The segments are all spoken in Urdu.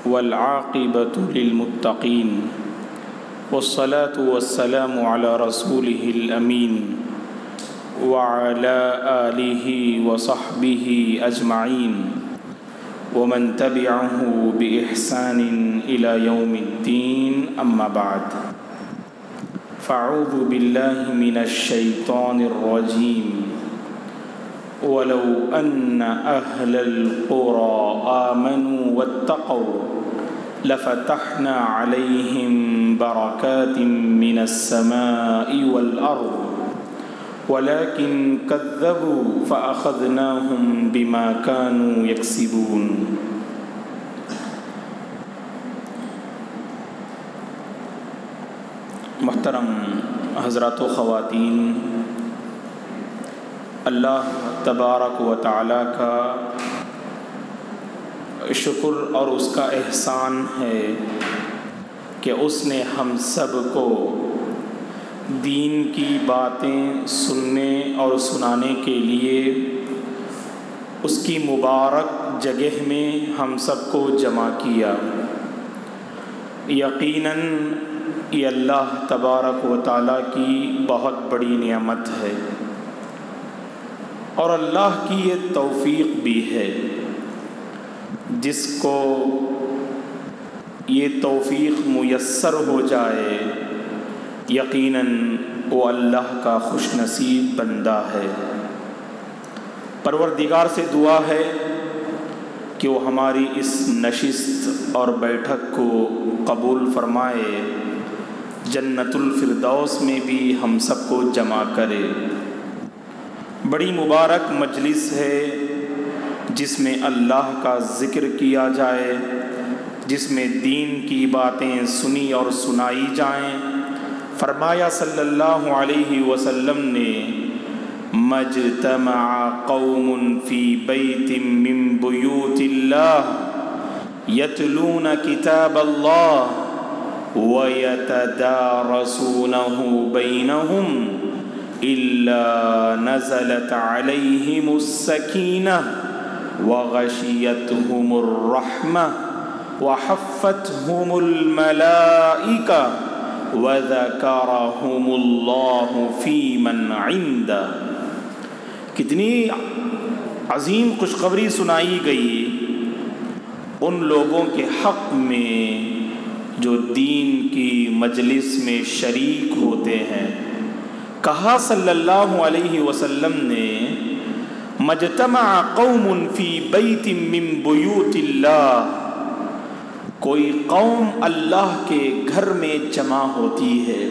والعاقبة للمتقين والصلاة والسلام على رسوله الأمين وعلى آله وصحبه أجمعين ومن تبعه بإحسان إلى يوم الدين أما بعد فأعوذ بالله من الشيطان الرجيم ولو أن أهل القرى آمنوا واتقوا لفتحنا عليهم بركات من السماء والأرض ولكن كذبوا فأخذناهم بما كانوا يكسبون۔ محترم حضرات و خواتین، اللہ تبارک و تعالیٰ کا شکر اور اس کا احسان ہے کہ اس نے ہم سب کو دین کی باتیں سننے اور سنانے کے لیے اس کی مبارک جگہ میں ہم سب کو جمع کیا۔ یقیناً یہ اللہ تبارک و تعالیٰ کی بہت بڑی نعمت ہے اور اللہ کی یہ توفیق بھی ہے۔ جس کو یہ توفیق میسر ہو جائے یقیناً وہ اللہ کا خوش نصیب بندہ ہے۔ پروردگار سے دعا ہے کہ وہ ہماری اس نشست اور بیٹھک کو قبول فرمائے، جنت الفردوس میں بھی ہم سب کو جمع کرے۔ بڑی مبارک مجلس ہے جس میں اللہ کا ذکر کیا جائے، جس میں دین کی باتیں سنی اور سنائی جائیں۔ فرمایا صلی اللہ علیہ وسلم نے مجتمع قوم فی بیت من بیوت اللہ یتلون کتاب اللہ ویتدارسونہ بینہم إلا نزلت عليهم السكينة وغشيتهم الرحمة وحفتهم الملائكة وذكرهم الله في من عنده۔ کتنی عظیم خوشخبری سنائی گئی ان لوگوں کے حق میں جو دین کی مجلس میں شریک ہوتے ہیں۔ کہا صلی اللہ علیہ وسلم نے مجتمع قوم فی بیت من بیوت اللہ، کوئی قوم اللہ کے گھر میں جمع ہوتی ہے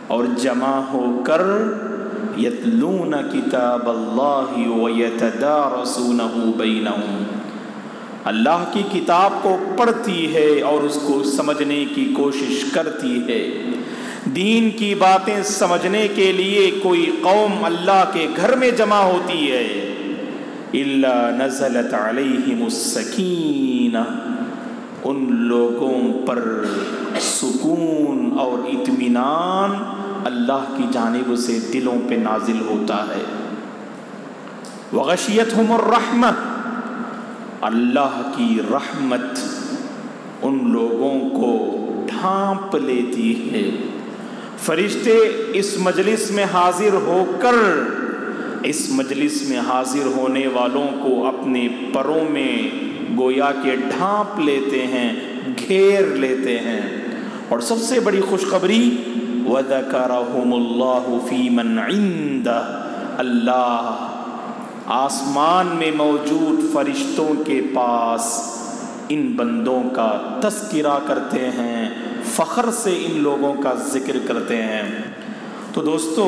اور جمع ہو کر یتلون کتاب اللہ ویتدارسونہ بینہم، اللہ کی کتاب کو پڑھتی ہے اور اس کو سمجھنے کی کوشش کرتی ہے۔ دین کی باتیں سمجھنے کے لیے کوئی قوم اللہ کے گھر میں جمع ہوتی ہے، الا نزلت علیہم السکینہ، ان لوگوں پر سکون اور اطمینان اللہ کی جانب سے دلوں پہ نازل ہوتا ہے۔ وغشیتہم الرحمہ، اللہ کی رحمت ان لوگوں کو ڈھانپ لیتی ہے۔ فرشتے اس مجلس میں حاضر ہو کر اس مجلس میں حاضر ہونے والوں کو اپنے پروں میں گویا کہ ڈھانپ لیتے ہیں، گھیر لیتے ہیں۔ اور سب سے بڑی خوشخبری وَذَكَرَهُمُ اللَّهُ فِي مَنْ عِنْدَهُ، اللہ آسمان میں موجود فرشتوں کے پاس ان بندوں کا تذکرہ کرتے ہیں، فخر سے ان لوگوں کا ذکر کرتے ہیں۔ تو دوستو،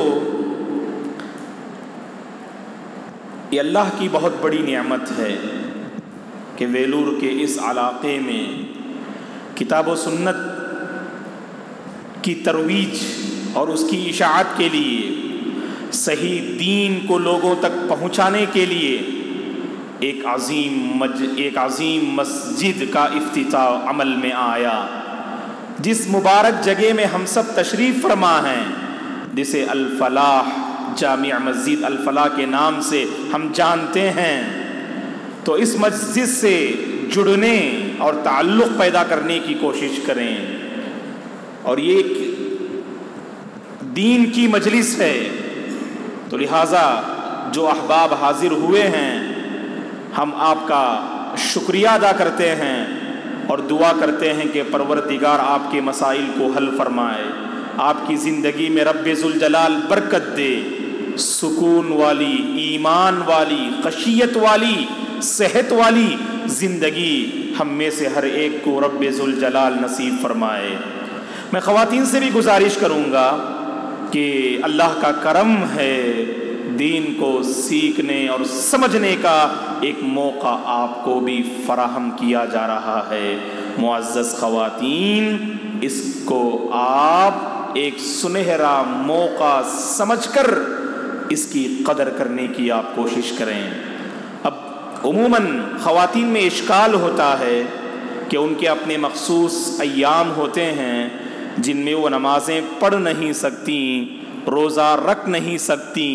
یہ اللہ کی بہت بڑی نعمت ہے کہ ویلور کے اس علاقے میں کتاب و سنت کی ترویج اور اس کی اشاعت کے لیے، صحیح دین کو لوگوں تک پہنچانے کے لیے ایک عظیم مسجد کا افتتاح عمل میں آیا، جس مبارک جگہ میں ہم سب تشریف فرما ہیں، جسے الفلاح جامع مسجد الفلاح کے نام سے ہم جانتے ہیں۔ تو اس مسجد سے جڑنے اور تعلق پیدا کرنے کی کوشش کریں. اور یہ ایک دین کی مجلس ہے، تو لہٰذا جو احباب حاضر ہوئے ہیں ہم آپ کا شکریہ ادا کرتے ہیں اور دعا کرتے ہیں کہ پروردگار آپ کے مسائل کو حل فرمائے، آپ کی زندگی میں رب ذوالجلال برکت دے، سکون والی، ایمان والی، خشیت والی، صحت والی زندگی ہم میں سے ہر ایک کو رب ذوالجلال نصیب فرمائے. میں خواتین سے بھی گزارش کروں گا کہ اللہ کا کرم ہے، دین کو سیکھنے اور سمجھنے کا ایک موقع آپ کو بھی فراہم کیا جا رہا ہے. معزز خواتین، اس کو آپ ایک سنہرا موقع سمجھ کر اس کی قدر کرنے کی آپ کوشش کریں. اب عموماً خواتین میں اشکال ہوتا ہے کہ ان کے اپنے مخصوص ایام ہوتے ہیں جن میں وہ نمازیں پڑھ نہیں سکتی، روزہ رکھ نہیں سکتی.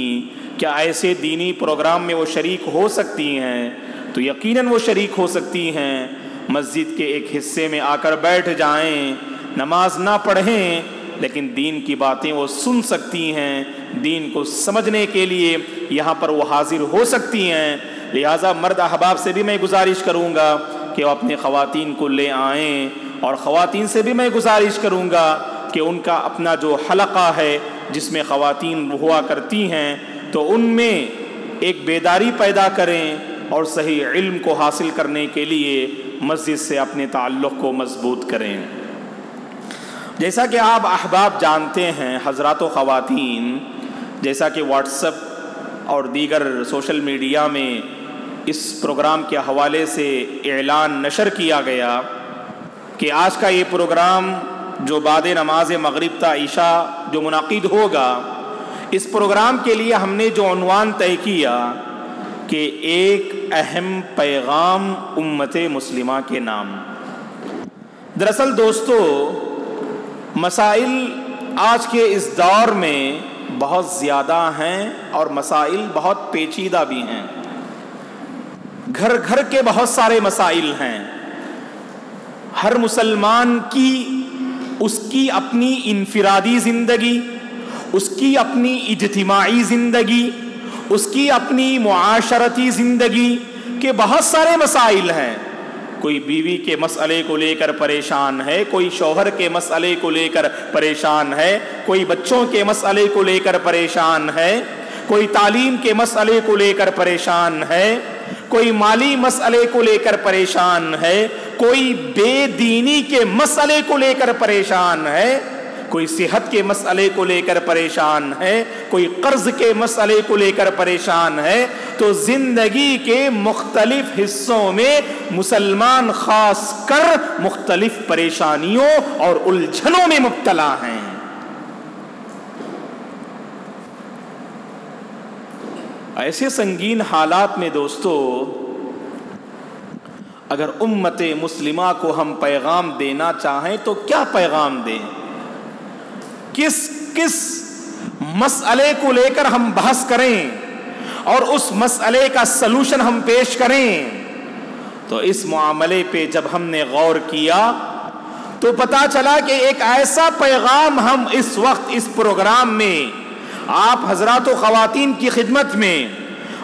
کیا ایسے دینی پروگرام میں وہ شریک ہو سکتی ہیں؟ تو یقیناً وہ شریک ہو سکتی ہیں. مسجد کے ایک حصے میں آ کر بیٹھ جائیں، نماز نہ پڑھیں لیکن دین کی باتیں وہ سن سکتی ہیں، دین کو سمجھنے کے لیے یہاں پر وہ حاضر ہو سکتی ہیں. لہٰذا مرد احباب سے بھی میں گزارش کروں گا کہ وہ اپنے خواتین کو لے آئیں، اور خواتین سے بھی میں گزارش کروں گا کہ ان کا اپنا جو حلقہ ہے جس میں خواتین ہوا کرتی ہیں تو ان میں ایک بیداری پیدا کریں اور صحیح علم کو حاصل کرنے کے لیے مسجد سے اپنے تعلق کو مضبوط کریں. جیسا کہ آپ احباب جانتے ہیں حضرات و خواتین، جیسا کہ واٹس ایپ اور دیگر سوشل میڈیا میں اس پروگرام کے حوالے سے اعلان نشر کیا گیا کہ آج کا یہ پروگرام جو بعد نماز مغرب تا عشاء جو منعقد ہوگا، اس پروگرام کے لیے ہم نے جو عنوان طے کیا کہ ایک اہم پیغام امت مسلمہ کے نام. دراصل دوستو، مسائل آج کے اس دور میں بہت زیادہ ہیں اور مسائل بہت پیچیدہ بھی ہیں. گھر گھر کے بہت سارے مسائل ہیں. ہر مسلمان کی اس کی اپنی انفرادی زندگی، اس کی اپنی اجتماعی زندگی، اس کی اپنی معاشرتی زندگی کے بہت سارے مسائل ہیں. کوئی بیوی کے مسئلے کو لے کر پریشان ہے، کوئی شوہر کے مسئلے کو لے کر پریشان ہے، کوئی بچوں کے مسئلے کو لے کر پریشان ہے، کوئی تعلیم کے مسئلے کو لے کر پریشان ہے، کوئی مالی مسئلے کو لے کر پریشان ہے، کوئی بے دینی کے مسئلے کو لے کر پریشان ہے، کوئی صحت کے مسئلے کو لے کر پریشان ہے، کوئی قرض کے مسئلے کو لے کر پریشان ہے. تو زندگی کے مختلف حصوں میں مسلمان خاص کر مختلف پریشانیوں اور الجھنوں میں مبتلا ہیں. ایسے سنگین حالات میں دوستو، اگر امت مسلمہ کو ہم پیغام دینا چاہیں تو کیا پیغام دیں؟ کس مسئلے کو لے کر ہم بحث کریں اور اس مسئلے کا سلوشن ہم پیش کریں؟ تو اس معاملے پہ جب ہم نے غور کیا تو پتا چلا کہ ایک ایسا پیغام ہم اس وقت اس پروگرام میں آپ حضرات و خواتین کی خدمت میں،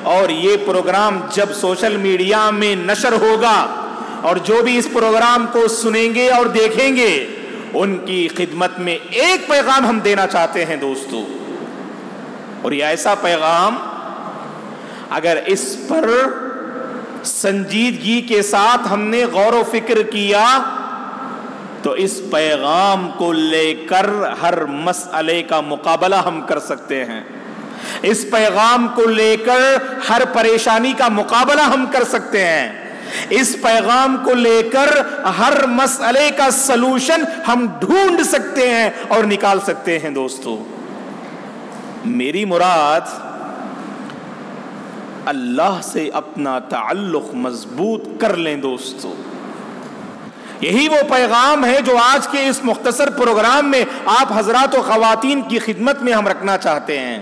اور یہ پروگرام جب سوشل میڈیا میں نشر ہوگا اور جو بھی اس پروگرام کو سنیں گے اور دیکھیں گے ان کی خدمت میں ایک پیغام ہم دینا چاہتے ہیں دوستو. اور یہ ایسا پیغام اگر اس پر سنجیدگی کے ساتھ ہم نے غور و فکر کیا تو اس پیغام کو لے کر ہر مسئلے کا مقابلہ ہم کر سکتے ہیں. اس پیغام کو لے کر ہر پریشانی کا مقابلہ ہم کر سکتے ہیں. اس پیغام کو لے کر ہر مسئلے کا سلوشن ہم ڈھونڈ سکتے ہیں اور نکال سکتے ہیں. دوستو، میری مراد اللہ سے اپنا تعلق مضبوط کر لیں. دوستو، یہی وہ پیغام ہے جو آج کے اس مختصر پروگرام میں آپ حضرات و خواتین کی خدمت میں ہم رکھنا چاہتے ہیں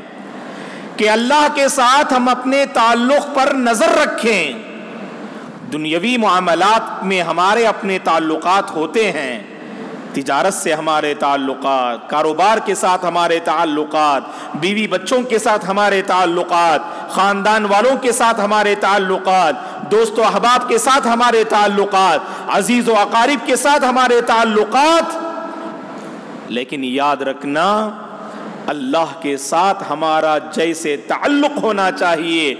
کہ اللہ کے ساتھ ہم اپنے تعلق پر نظر رکھیں. دنیاوی معاملات میں ہمارے اپنے تعلقات ہوتے ہیں، تجارت سے ہمارے تعلقات، کاروبار کے ساتھ ہمارے تعلقات، بیوی بچوں کے ساتھ ہمارے تعلقات، خاندان والوں کے ساتھ ہمارے تعلقات، دوست و احباب کے ساتھ ہمارے تعلقات، عزیز و اقارب کے ساتھ ہمارے تعلقات، لیکن یاد رکھنا اللہ کے ساتھ ہمارا جیسے تعلق ہونا چاہیے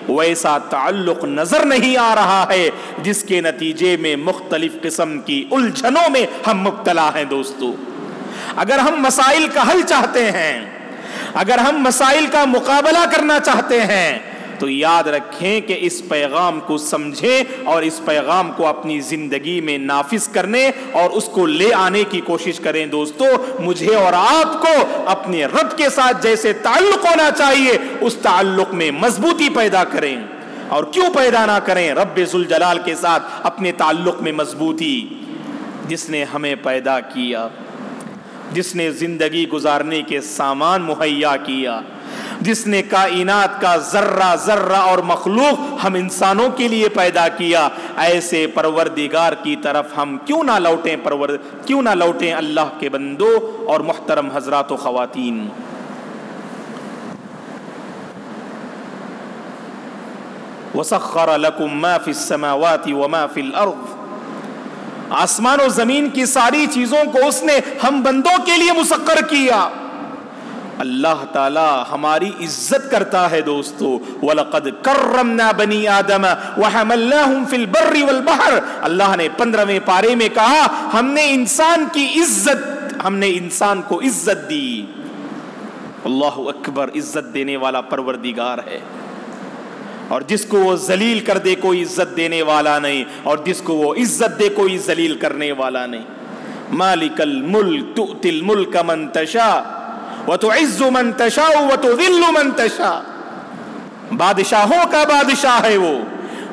ویسا تعلق نظر نہیں آ رہا ہے، جس کے نتیجے میں مختلف قسم کی الجھنوں میں ہم مبتلا ہیں۔ دوستو، اگر ہم مسائل کا حل چاہتے ہیں، اگر ہم مسائل کا مقابلہ کرنا چاہتے ہیں، تو یاد رکھیں کہ اس پیغام کو سمجھیں اور اس پیغام کو اپنی زندگی میں نافذ کرنے اور اس کو لے آنے کی کوشش کریں۔ دوستو، مجھے اور آپ کو اپنے رب کے ساتھ جیسے تعلق ہونا چاہیے اس تعلق میں مضبوطی پیدا کریں۔ اور کیوں پیدا نہ کریں؟ رب ذوالجلال کے ساتھ اپنے تعلق میں مضبوطی، جس نے ہمیں پیدا کیا، جس نے زندگی گزارنے کے سامان مہیا کیا، جس نے کائنات کا ذرہ ذرہ اور مخلوق ہم انسانوں کے لیے پیدا کیا، ایسے پروردگار کی طرف ہم کیوں نہ لوٹیں اللہ کے بندوں اور محترم حضرات و خواتین۔ وَسَخَّرَ لَكُم مَّا فِي السَّمَاوَاتِ وَمَا فِي الْأَرْضِ، آسمان و زمین کی ساری چیزوں کو اس نے ہم بندوں کے لیے مسخر کیا۔ اللہ تعالی ہماری عزت کرتا ہے دوستو، وَلَقَدْ كَرَّمْنَا بَنِي آدَمَ وَحَمَلْنَاهُمْ فِي الْبَرِّ وَالْبَحْرِ، اللہ نے 15ویں پارے میں کہا ہم نے انسان کو عزت دی۔ اللہ اکبر، عزت دینے والا پروردگار ہے، اور جس کو وہ ذلیل کر دے کوئی عزت دینے والا نہیں، اور جس کو وہ عزت دے کوئی ذلیل کرنے والا نہیں۔ مالک الملک تؤتی الملک من تشاء وتعز من تشاء وتذل من تشاء، بادشاہوں کا بادشاہ ہے وہ،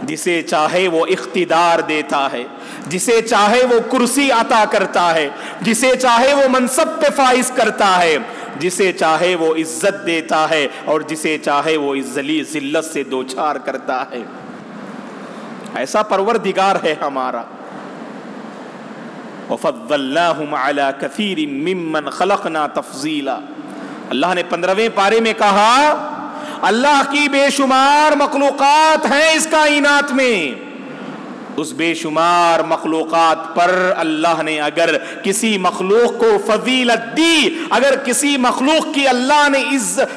جسے چاہے وہ اقتدار دیتا ہے، جسے چاہے وہ کرسی عطا کرتا ہے، جسے چاہے وہ منصب پہ فائز کرتا ہے، جسے چاہے وہ عزت دیتا ہے، اور جسے چاہے وہ ذلت سے دوچار کرتا ہے۔ ایسا پروردگار ہے ہمارا۔ وَفَضَّلْنَاهُمْ عَلَى كَثِيرٍ مِّمَّنْ خَلَقْنَا تَفْضِيلًا، اللہ نے 15ویں پارے میں کہا اللہ کی بے شمار مخلوقات ہیں اس کائنات میں، اس بے شمار مخلوقات پر اللہ نے اگر کسی مخلوق کو فضیلت دی، اگر کسی مخلوق کی اللہ نے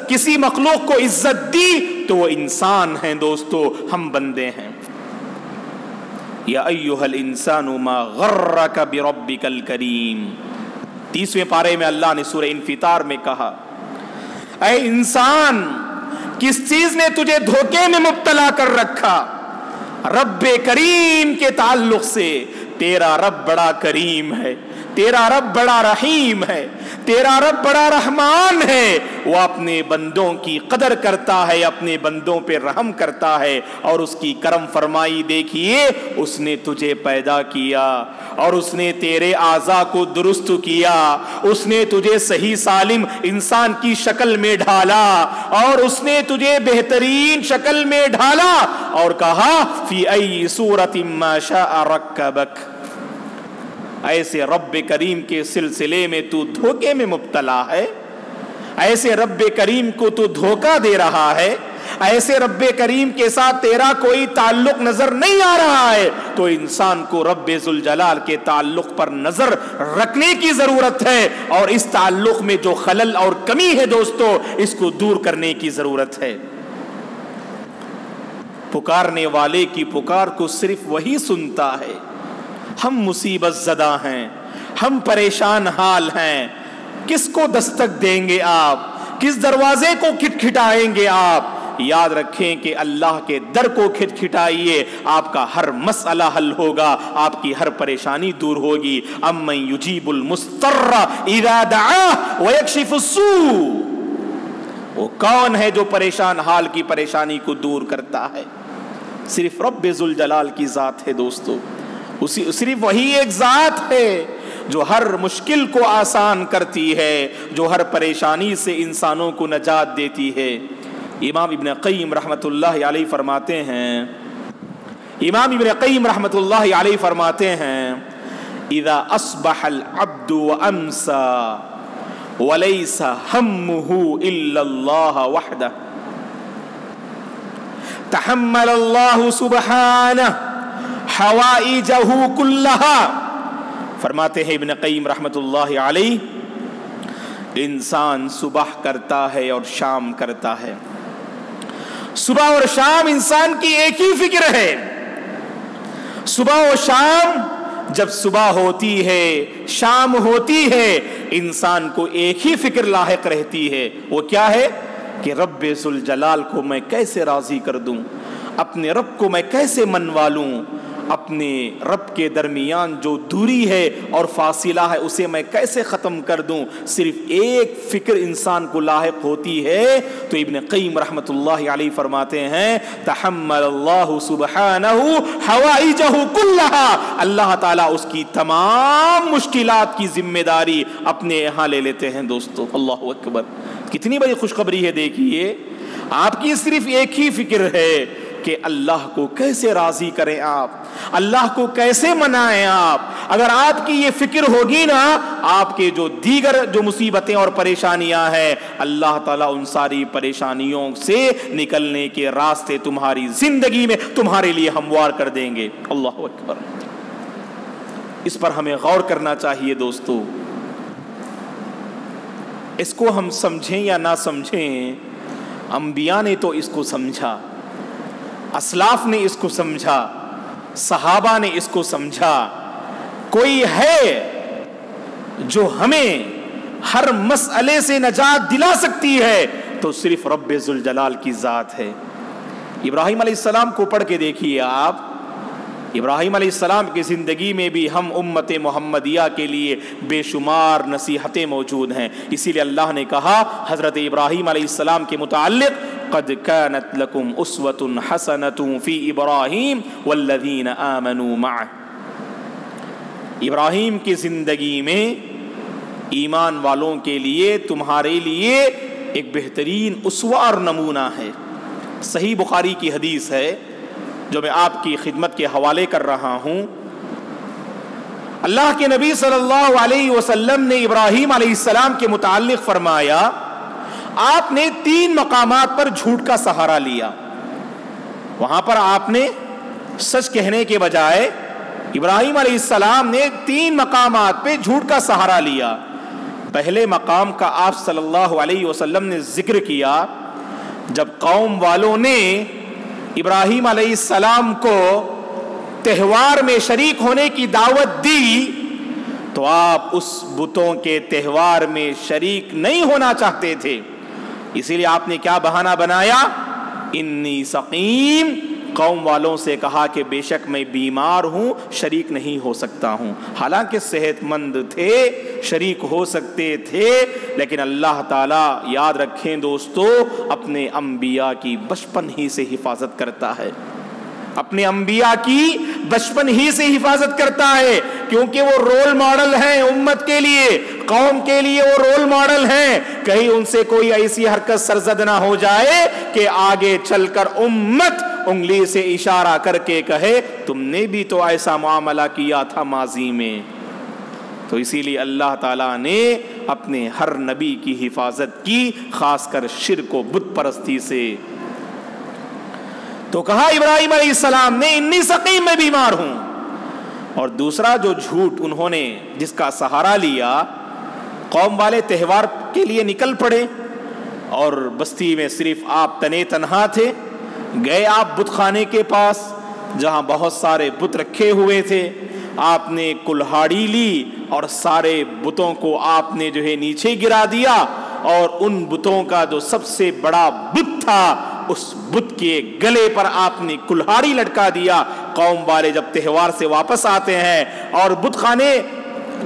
کسی مخلوق کو عزت دی تو وہ انسان ہیں دوستو، ہم بندے ہیں۔ یا ایھا الانسان ما غرک بربک الکریم، 30ویں پارے میں اللہ نے سورہ انفطار میں کہا اے انسان کس چیز نے تجھے دھوکے میں مبتلا کر رکھا؟ رب کریم کے تعلق سے، تیرا رب بڑا کریم ہے، تیرا رب بڑا رحیم ہے، تیرا رب بڑا رحمان ہے، وہ اپنے بندوں کی قدر کرتا ہے، اپنے بندوں پہ رحم کرتا ہے، اور اس کی کرم فرمائی دیکھیے، اس نے تجھے پیدا کیا اور اس نے تیرے اعضاء کو درست کیا، اس نے تجھے صحیح سالم انسان کی شکل میں ڈھالا، اور اس نے تجھے بہترین شکل میں ڈھالا، اور کہا فی ای صورت ما شاء رکبک۔ ایسے رب کریم کے سلسلے میں تو دھوکے میں مبتلا ہے، ایسے رب کریم کو تو دھوکہ دے رہا ہے، ایسے رب کریم کے ساتھ تیرا کوئی تعلق نظر نہیں آ رہا ہے، تو انسان کو رب ذوالجلال کے تعلق پر نظر رکھنے کی ضرورت ہے، اور اس تعلق میں جو خلل اور کمی ہے دوستو اس کو دور کرنے کی ضرورت ہے۔ پکارنے والے کی پکار کو صرف وہی سنتا ہے۔ ہم مصیبت زدہ ہیں، ہم پریشان حال ہیں، کس کو دستک دیں گے آپ؟ کس دروازے کو کھٹکھٹائیں گے آپ؟ یاد رکھیں کہ اللہ کے در کو کھٹکھٹائیے، آپ کا ہر مسئلہ حل ہوگا، آپ کی ہر پریشانی دور ہوگی۔ امن یجیب المضطر اذا دعاہ ویکشف السوء، وہ کون ہے جو پریشان حال کی پریشانی کو دور کرتا ہے؟ صرف رب ذوالجلال کی ذات ہے دوستو، صرف وہی ایک ذات ہے جو ہر مشکل کو آسان کرتی ہے، جو ہر پریشانی سے انسانوں کو نجات دیتی ہے۔ امام ابن قیم رحمت اللہ علیہ فرماتے ہیں امام ابن قیم رحمۃ اللہ علیہ فرماتے ہیں اذا اصبح العبد وامسى وليس همه الا الله وحده تحمل الله سبحانه حوائجه كلها. فرماتے ہیں ابن قیم رحمۃ اللہ علیہ انسان صبح کرتا ہے اور شام کرتا ہے، صبح اور شام انسان کی ایک ہی فکر ہے. صبح و شام، جب صبح ہوتی ہے شام ہوتی ہے، انسان کو ایک ہی فکر لاحق رہتی ہے. وہ کیا ہے کہ رب ذوالجلال کو میں کیسے راضی کر دوں، اپنے رب کو میں کیسے منوا لوں، اپنے رب کے درمیان جو دوری ہے اور فاصلہ ہے اسے میں کیسے ختم کر دوں. صرف ایک فکر انسان کو لاحق ہوتی ہے. تو ابن قیم رحمۃ اللہ علیہ فرماتے ہیں تحمل اللہ سبحانہ حوائجہ کلہا، اللہ تعالیٰ اس کی تمام مشکلات کی ذمہ داری اپنے یہاں لے لیتے ہیں. دوستو اللہ اکبر، کتنی بڑی خوشخبری ہے. دیکھیے آپ کی صرف ایک ہی فکر ہے کہ اللہ کو کیسے راضی کریں، آپ اللہ کو کیسے منائیں. آپ اگر آپ کی یہ فکر ہوگی نا، آپ کے جو دیگر جو مصیبتیں اور پریشانیاں ہیں، اللہ تعالیٰ ان ساری پریشانیوں سے نکلنے کے راستے تمہاری زندگی میں تمہارے لیے ہموار کر دیں گے. اللہ اکبر، اس پر ہمیں غور کرنا چاہیے. دوستو اس کو ہم سمجھیں یا نہ سمجھیں، انبیاء نے تو اس کو سمجھا، اسلاف نے اس کو سمجھا، صحابہ نے اس کو سمجھا. کوئی ہے جو ہمیں ہر مسئلے سے نجات دلا سکتی ہے تو صرف رب ذوالجلال کی ذات ہے. ابراہیم علیہ السلام کو پڑھ کے دیکھیے آپ. ابراہیم علیہ السلام کی زندگی میں بھی ہم امت محمدیہ کے لیے بے شمار نصیحتیں موجود ہیں. اسی لیے اللہ نے کہا حضرت ابراہیم علیہ السلام کے متعلق قد كانت لكم اسوة حسنة في ابراہیم والذین آمنوا معه. ابراہیم کی زندگی میں ایمان والوں کے لیے تمہارے لیے ایک بہترین اسوہ اور نمونہ ہے. صحیح بخاری کی حدیث ہے جو میں آپ کی خدمت کے حوالے کر رہا ہوں. اللہ کے نبی صلی اللہ علیہ وسلم نے ابراہیم علیہ السلام کے متعلق فرمایا آپ نے 3 مقامات پر جھوٹ کا سہارا لیا. وہاں پر آپ نے سچ کہنے کے بجائے ابراہیم علیہ السلام نے 3 مقامات پہ جھوٹ کا سہارا لیا. پہلے مقام کا آپ صلی اللہ علیہ وسلم نے ذکر کیا جب قوم والوں نے ابراہیم علیہ السلام کو تہوار میں شریک ہونے کی دعوت دی تو آپ اس بتوں کے تہوار میں شریک نہیں ہونا چاہتے تھے. اسی لیے آپ نے کیا بہانہ بنایا؟ انی سقیم. قوم والوں سے کہا کہ بے شک میں بیمار ہوں، شریک نہیں ہو سکتا ہوں. حالانکہ صحت مند تھے، شریک ہو سکتے تھے، لیکن اللہ تعالیٰ یاد رکھیں دوستو اپنے انبیاء کی بچپن ہی سے حفاظت کرتا ہے. اپنے انبیاء کی بچپن ہی سے حفاظت کرتا ہے کیونکہ وہ رول ماڈل ہیں امت کے لیے، قوم کے لیے وہ رول ماڈل ہیں. کہیں ان سے کوئی ایسی حرکت سرزد نہ ہو جائے کہ آگے چل کر امت انگلی سے اشارہ کر کے کہے تم نے بھی تو ایسا معاملہ کیا تھا ماضی میں. تو اسی لیے اللہ تعالیٰ نے اپنے ہر نبی کی حفاظت کی، خاص کر شرک و بت پرستی سے. تو کہا ابراہیم علیہ السلام نے انی سقیم، میں بیمار ہوں. اور دوسرا جو جھوٹ انہوں نے جس کا سہارا لیا، قوم والے تہوار کے لیے نکل پڑے اور بستی میں صرف آپ تنے تنہا تھے. گئے آپ بت خانے کے پاس جہاں بہت سارے بت رکھے ہوئے تھے. آپ نے کلہاڑی لی اور سارے بتوں کو آپ نے جو ہے نیچے گرا دیا اور ان بتوں کا جو سب سے بڑا بت تھا اس بت کے گلے پر آپ نے کلہاڑی لٹکا دیا. قوم والے جب تہوار سے واپس آتے ہیں اور بت خانے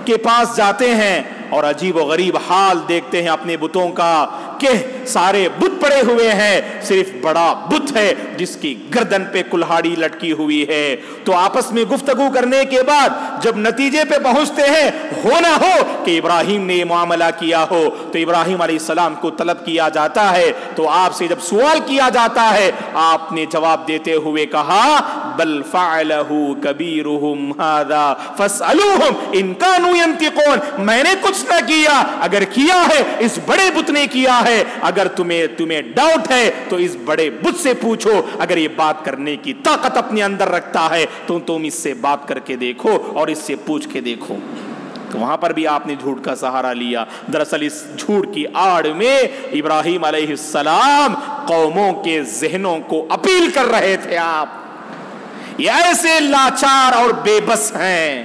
کے پاس جاتے ہیں اور عجیب و غریب حال دیکھتے ہیں اپنے بتوں کا کہ سارے بت پڑے ہوئے ہیں، صرف بڑا بت ہے جس کی گردن پہ کلہاڑی لٹکی ہوئی ہے. تو آپس میں گفتگو کرنے کے بعد جب نتیجے پہ پہنچتے ہیں ہو نہ ہو کہ ابراہیم نے یہ معاملہ کیا ہو تو ابراہیم علیہ السلام کو طلب کیا جاتا ہے. تو آپ سے جب سوال کیا جاتا ہے آپ نے جواب دیتے ہوئے کہا بل فعلہ کبیرہم ھذا فاسألوہم ان کانوا ینطقون، میں نے کچھ نہ کیا، اگر کیا ہے اس بڑے بت نے کیا ہے، اگر تمہیں ڈاؤٹ ہے تو اس بڑے بت سے پوچھو، اگر یہ بات کرنے کی طاقت اپنے اندر رکھتا ہے تو تم اس سے بات کر کے دیکھو اور اس سے پوچھ کے دیکھو۔ تو وہاں پر بھی آپ نے جھوٹ کا سہارا لیا۔ دراصل اس جھوٹ کی آڑ میں ابراہیم علیہ السلام قوموں کے ذہنوں کو اپیل کر رہے تھے۔ آپ یہ ایسے لاچار اور بے بس ہیں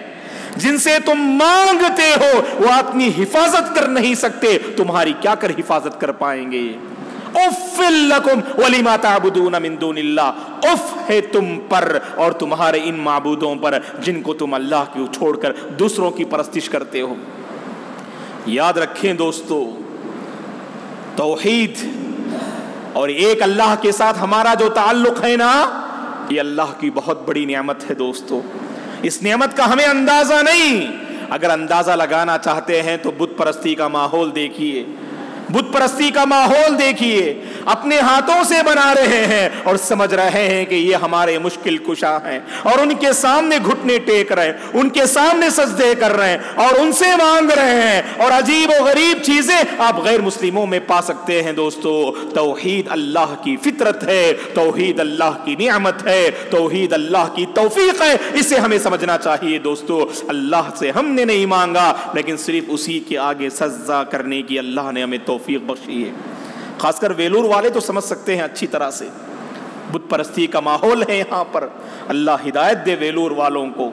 جن سے تم مانگتے ہو وہ اپنی حفاظت کر نہیں سکتے، تمہاری کیا کر حفاظت کر پائیں گے؟ اف لکم ولما تعبدون من دون اللہ، اف ہے تم پر اور تمہارے ان معبودوں پر جن کو تم اللہ کو چھوڑ کر دوسروں کی پرستش کرتے ہو۔ یاد رکھیں دوستو، توحید اور ایک اللہ کے ساتھ ہمارا جو تعلق ہے نا، یہ اللہ کی بہت بڑی نعمت ہے دوستو۔ اس نعمت کا ہمیں اندازہ نہیں، اگر اندازہ لگانا چاہتے ہیں تو بت پرستی کا ماحول دیکھیے، بت پرستی کا ماحول دیکھیے، اپنے ہاتھوں سے بنا رہے ہیں اور سمجھ رہے ہیں کہ یہ ہمارے مشکل کشا ہیں، اور ان کے سامنے گھٹنے ٹیک رہے ہیں، ان کے سامنے سجدے کر رہے ہیں اور ان سے مانگ رہے ہیں، اور عجیب و غریب چیزیں آپ غیر مسلموں میں پا سکتے ہیں۔ دوستو، توحید اللہ کی فطرت ہے، توحید اللہ کی نعمت ہے، توحید اللہ کی توفیق ہے، اسے ہمیں سمجھنا چاہیے۔ دوستو، اللہ سے ہم نے نہیں مانگا، لیکن صرف اسی کے آگے سجدہ کرنے کی اللہ نے ہمیں توفیق بخشی ہے۔ خاص کر ویلور والے تو سمجھ سکتے ہیں اچھی طرح سے، بت پرستی کا ماحول ہے یہاں پر۔ اللہ ہدایت دے ویلور والوں کو۔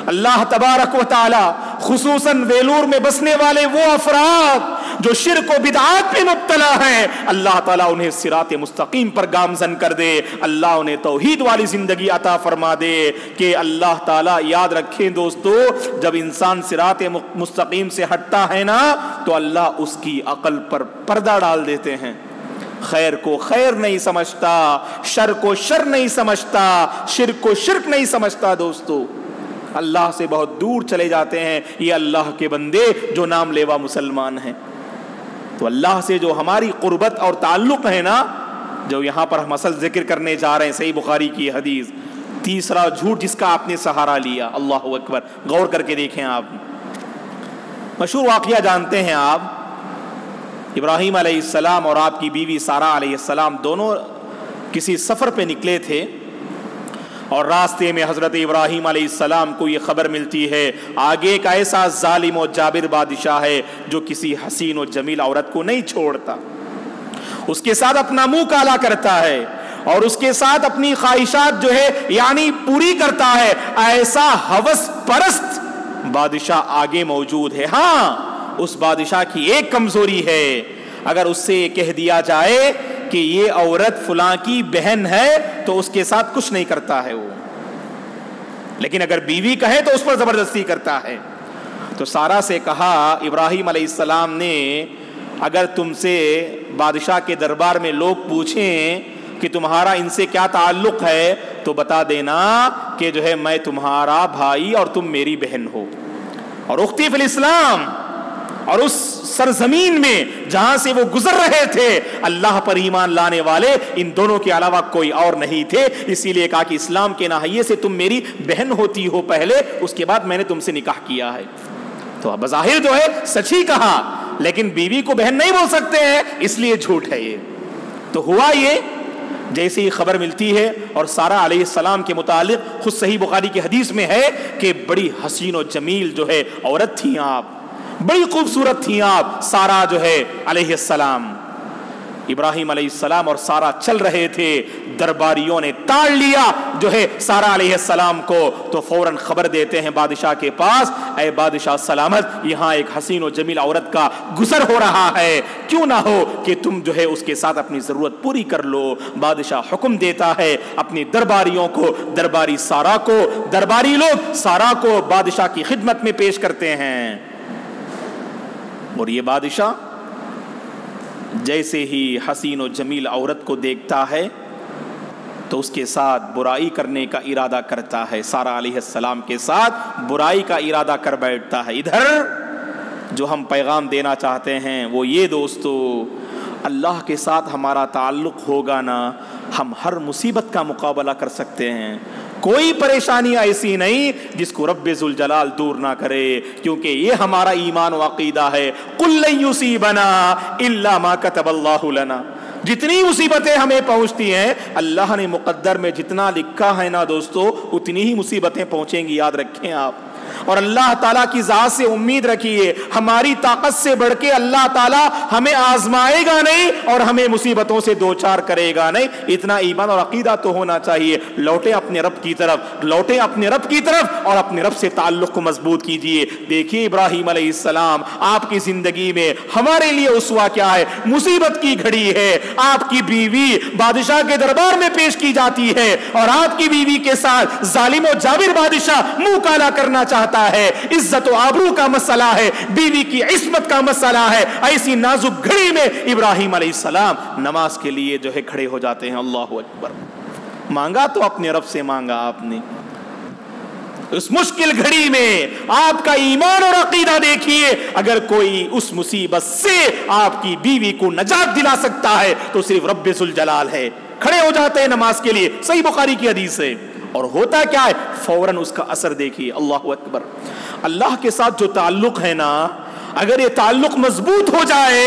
اللہ تبارک و تعالی خصوصاً ویلور میں بسنے والے وہ افراد جو شرک و بدعات میں مبتلا ہیں، اللہ تعالیٰ انہیں صراط مستقیم پر گامزن کر دے، اللہ انہیں توحید والی زندگی عطا فرما دے۔ کہ اللہ تعالیٰ یاد رکھیں دوستو، جب انسان صراط مستقیم سے ہٹتا ہے نا تو اللہ اس کی عقل پر پردہ ڈال دیتے ہیں، خیر کو خیر نہیں سمجھتا، شر کو شر نہیں سمجھتا، شرک کو شرک نہیں سمجھتا۔ دوستو، اللہ سے بہت دور چلے جاتے ہیں یہ اللہ کے بندے جو نام لیوا مسلمان ہیں۔ تو اللہ سے جو ہماری قربت اور تعلق ہے نا، جو یہاں پر ہم اصل ذکر کرنے جا رہے ہیں، صحیح بخاری کی حدیث، تیسرا جھوٹ جس کا آپ نے سہارا لیا، اللہ اکبر، غور کر کے دیکھیں۔ آپ مشہور واقعہ جانتے ہیں، آپ ابراہیم علیہ السلام اور آپ کی بیوی سارہ علیہ السلام دونوں کسی سفر پہ نکلے تھے، اور راستے میں حضرت ابراہیم علیہ السلام کو یہ خبر ملتی ہے آگے ایک ایسا ظالم و جابر بادشاہ ہے جو کسی حسین و جمیل عورت کو نہیں چھوڑتا، اس کے ساتھ اپنا منہ کالا کرتا ہے اور اس کے ساتھ اپنی خواہشات جو ہے یعنی پوری کرتا ہے۔ ایسا ہوس پرست بادشاہ آگے موجود ہے۔ ہاں، اس بادشاہ کی ایک کمزوری ہے، اگر اس سے کہہ دیا جائے کہ یہ عورت فلاں کی بہن ہے تو اس کے ساتھ کچھ نہیں کرتا ہے وہ، لیکن اگر بیوی کہے تو اس پر زبردستی کرتا ہے۔ تو سارہ سے کہا ابراہیم علیہ السلام نے، اگر تم سے بادشاہ کے دربار میں لوگ پوچھیں کہ تمہارا ان سے کیا تعلق ہے تو بتا دینا کہ جو ہے میں تمہارا بھائی اور تم میری بہن ہو، اور اختی فی الاسلام، اور اس سرزمین میں جہاں سے وہ گزر رہے تھے اللہ پر ایمان لانے والے ان دونوں کے علاوہ کوئی اور نہیں تھے، اسی لیے کہا کہ اسلام کے ناحیے سے تم میری بہن ہوتی ہو پہلے، اس کے بعد میں نے تم سے نکاح کیا ہے۔ تو بظاہر جو ہے سچ ہی کہا، لیکن بیوی کو بہن نہیں بول سکتے ہیں، اس لیے جھوٹ ہے یہ۔ تو ہوا یہ، جیسے ہی خبر ملتی ہے، اور سارہ علیہ السلام کے متعلق خود صحیح بخاری کی حدیث میں ہے کہ بڑی حسین و جمیل جو ہے عورت تھیں آپ، بڑی خوبصورت تھیں آپ سارہ جو ہے علیہ السلام۔ ابراہیم علیہ السلام اور سارہ چل رہے تھے، درباریوں نے تاڑ لیا جو ہے سارہ علیہ السلام کو، تو فوراً خبر دیتے ہیں بادشاہ کے پاس، اے بادشاہ سلامت، یہاں ایک حسین و جمیل عورت کا گزر ہو رہا ہے، کیوں نہ ہو کہ تم جو ہے اس کے ساتھ اپنی ضرورت پوری کر لو۔ بادشاہ حکم دیتا ہے اپنی درباریوں کو، درباری سارہ کو، درباری لوگ سارہ کو بادشاہ کی خدمت میں پیش کرتے ہیں، اور یہ بادشاہ جیسے ہی حسین و جمیل عورت کو دیکھتا ہے تو اس کے ساتھ برائی کرنے کا ارادہ کرتا ہے، سارہ علیہ السلام کے ساتھ برائی کا ارادہ کر بیٹھتا ہے۔ ادھر جو ہم پیغام دینا چاہتے ہیں وہ یہ دوستو، اللہ کے ساتھ ہمارا تعلق ہوگا نا، ہم ہر مصیبت کا مقابلہ کر سکتے ہیں، کوئی پریشانی ایسی نہیں جس کو رب ذل جلال دور نہ کرے، کیونکہ یہ ہمارا ایمان و عقیدہ ہے۔ قُل لَن يُصِيبَنَا إِلَّا مَا كَتَبَ اللَّهُ لَنَا، جتنی مصیبتیں ہمیں پہنچتی ہیں اللہ نے مقدر میں جتنا لکھا ہے نا دوستو، اتنی ہی مصیبتیں پہنچیں گی، یاد رکھیں آپ۔ اور اللہ تعالیٰ کی ذات سے امید رکھیے، ہماری طاقت سے بڑھ کے اللہ تعالیٰ ہمیں آزمائے گا نہیں اور ہمیں مصیبتوں سے دوچار کرے گا نہیں۔ اتنا ایمان اور عقیدہ تو ہونا چاہیے۔ لوٹیں اپنے رب کی طرف، لوٹیں اپنے رب کی طرف اور اپنے رب سے تعلق کو مضبوط کیجئے۔ دیکھیے ابراہیم علیہ السلام، آپ کی زندگی میں ہمارے لیے اسوہ کیا ہے؟ مصیبت کی گھڑی ہے، آپ کی بیوی بادشاہ کے دربار میں پیش کی جاتی ہے اور آپ کی بیوی کے ساتھ ظالم و جابر بادشاہ منہ کالا کرنا چاہتا ہے، عزت و آبرو کا مسئلہ ہے، بیوی کی عصمت کا مسئلہ ہے۔ ایسی نازک گھڑی میں ابراہیم علیہ السلام نماز کے لیے جو ہے کھڑے ہو جاتے ہیں۔ اللہ اکبر، مانگا تو اپنے رب سے مانگا آپ نے۔ اس مشکل گھڑی میں آپ کا ایمان اور عقیدہ دیکھیے، اگر کوئی اس مصیبت سے آپ کی بیوی کو نجات دلا سکتا ہے تو صرف رب ذل جلال ہے۔ کھڑے ہو جاتے ہیں نماز کے لیے، صحیح بخاری کی حدیث ہے، اور ہوتا کیا ہے؟ فوراً اس کا اثر دیکھیے۔ اللہ اکبر، اللہ کے ساتھ جو تعلق ہے نا، اگر یہ تعلق مضبوط ہو جائے،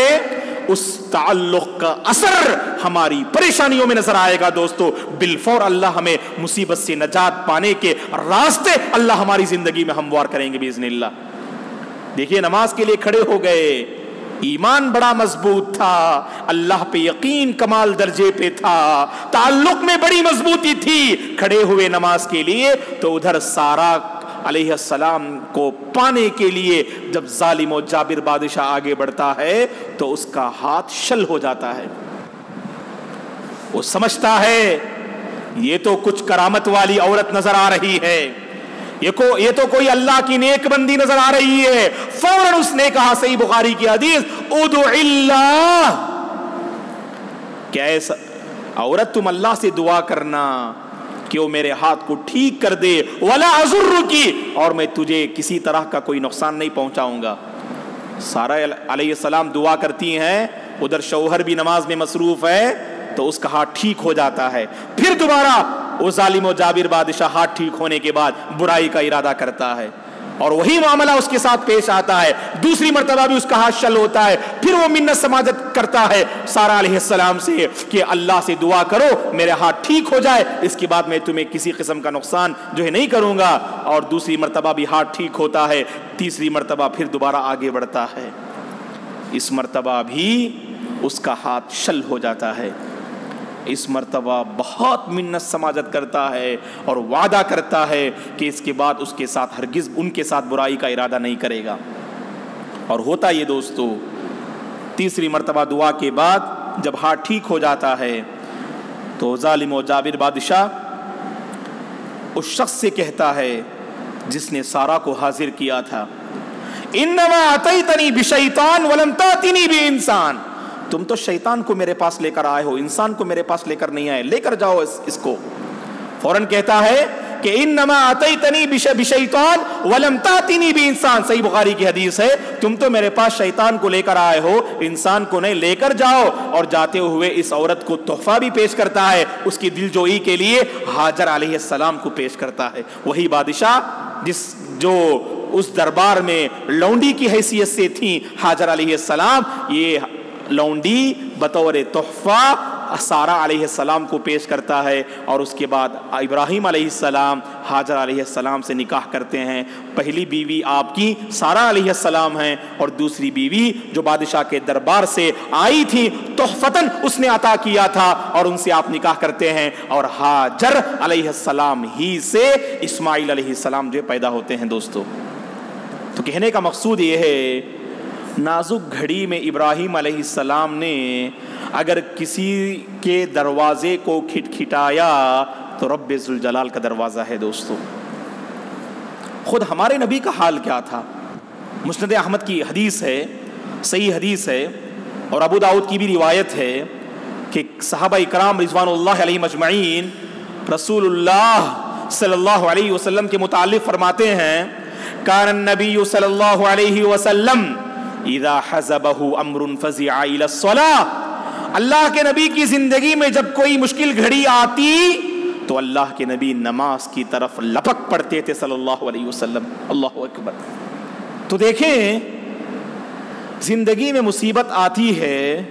اس تعلق کا اثر ہماری پریشانیوں میں نظر آئے گا دوستو۔ بالفور اللہ ہمیں مصیبت سے نجات پانے کے راستے اللہ ہماری زندگی میں ہموار کریں گے باذن اللہ۔ دیکھیے نماز کے لیے کھڑے ہو گئے، ایمان بڑا مضبوط تھا، اللہ پہ یقین کمال درجے پہ تھا، تعلق میں بڑی مضبوطی تھی۔ کھڑے ہوئے نماز کے لیے تو ادھر سارا علیہ السلام کو پانے کے لیے جب ظالم و جابر بادشاہ آگے بڑھتا ہے تو اس کا ہاتھ شل ہو جاتا ہے۔ وہ سمجھتا ہے یہ تو کچھ کرامت والی عورت نظر آ رہی ہے، یہ تو کوئی اللہ کی نیک بندی نظر آ رہی ہے۔ فوراً اس نے کہا، صحیح بخاری کی حدیث، ادعو اللہ، کیا ایسا عورت تم اللہ سے دعا کرنا کہ وہ میرے ہاتھ کو ٹھیک کر دے، ولا اضرکی، اور میں تجھے کسی طرح کا کوئی نقصان نہیں پہنچاؤں گا۔ سارہ علیہ السلام دعا کرتی ہیں، ادھر شوہر بھی نماز میں مصروف ہے تو اس کا ہاتھ ٹھیک ہو جاتا ہے۔ پھر دوبارہ وہ ظالم و جابر بادشاہ ہاتھ ٹھیک ہونے کے بعد برائی کا ارادہ کرتا ہے اور وہی معاملہ اس کے ساتھ پیش آتا ہے۔ دوسری مرتبہ بھی اس کا ہاتھ شل ہوتا ہے، پھر وہ منت سماجت کرتا ہے سارہ علیہ السلام سے کہ اللہ سے دعا کرو میرے ہاتھ ٹھیک ہو جائے، اس کے بعد میں تمہیں کسی قسم کا نقصان جو ہے نہیں کروں گا۔ اور دوسری مرتبہ بھی ہاتھ ٹھیک ہوتا ہے، تیسری مرتبہ پھر دوبارہ آگے بڑھتا ہے، اس مرتبہ بھی اس کا ہاتھ شل ہو جاتا ہے۔ اس مرتبہ بہت منت سماجت کرتا ہے اور وعدہ کرتا ہے کہ اس کے بعد اس کے ساتھ ہرگز ان کے ساتھ برائی کا ارادہ نہیں کرے گا۔ اور ہوتا یہ دوستو، تیسری مرتبہ دعا کے بعد جب ہاتھ ٹھیک ہو جاتا ہے تو ظالم و جابر بادشاہ اس شخص سے کہتا ہے جس نے سارہ کو حاضر کیا تھا، انما اتیتنی بشیطان ولم تاتنی بانسان، تم تو شیطان کو میرے پاس لے کر آئے ہو، انسان کو میرے پاس لے کر نہیں آئے، لے کر جاؤ اس کو۔ فوراً کہتا ہے کہ انما اتیتنی بشیطان ولم تاتنی بانسان، صحیح بخاری کی حدیث ہے، تم تو میرے پاس شیطان کو لے کر آئے ہو، انسان کو نہیں، لے کر جاؤ۔ اور جاتے ہوئے اس عورت کو تحفہ بھی پیش کرتا ہے، اس کی دل جوئی کے لیے ہاجر علیہ السلام کو پیش کرتا ہے۔ وہی بادشاہ جو اس دربار میں لونڈی کی حیثیت سے تھی ہاجر علیہ السلام، یہ لونڈی بطور تحفہ سارہ علیہ السلام کو پیش کرتا ہے اور اس کے بعد ابراہیم علیہ السلام ہاجر علیہ السلام سے نکاح کرتے ہیں۔ پہلی بیوی آپ کی سارہ علیہ السلام ہیں اور دوسری بیوی جو بادشاہ کے دربار سے آئی تھی تحفتاً اس نے عطا کیا تھا اور ان سے آپ نکاح کرتے ہیں، اور ہاجر علیہ السلام ہی سے اسماعیل علیہ السلام جو پیدا ہوتے ہیں دوستو۔ تو کہنے کا مقصود یہ ہے، نازک گھڑی میں ابراہیم علیہ السلام نے اگر کسی کے دروازے کو کھٹکھٹایا تو رب ذوالجلال کا دروازہ ہے دوستو۔ خود ہمارے نبی کا حال کیا تھا؟ مسند احمد کی حدیث ہے، صحیح حدیث ہے، اور ابو داؤد کی بھی روایت ہے کہ صحابہ کرام رضوان اللہ علیہم اجمعین رسول اللہ صلی اللہ علیہ وسلم کے متعلق فرماتے ہیں، کان النبی صلی اللہ علیہ وسلم اذا حزبہ امر فزع الى الصلاۃ، اللہ کے نبی کی زندگی میں جب کوئی مشکل گھڑی آتی تو اللہ کے نبی نماز کی طرف لپک پڑتے تھے صلی اللہ علیہ وسلم. اللہ اکبر. تو دیکھیں زندگی میں مصیبت آتی ہے،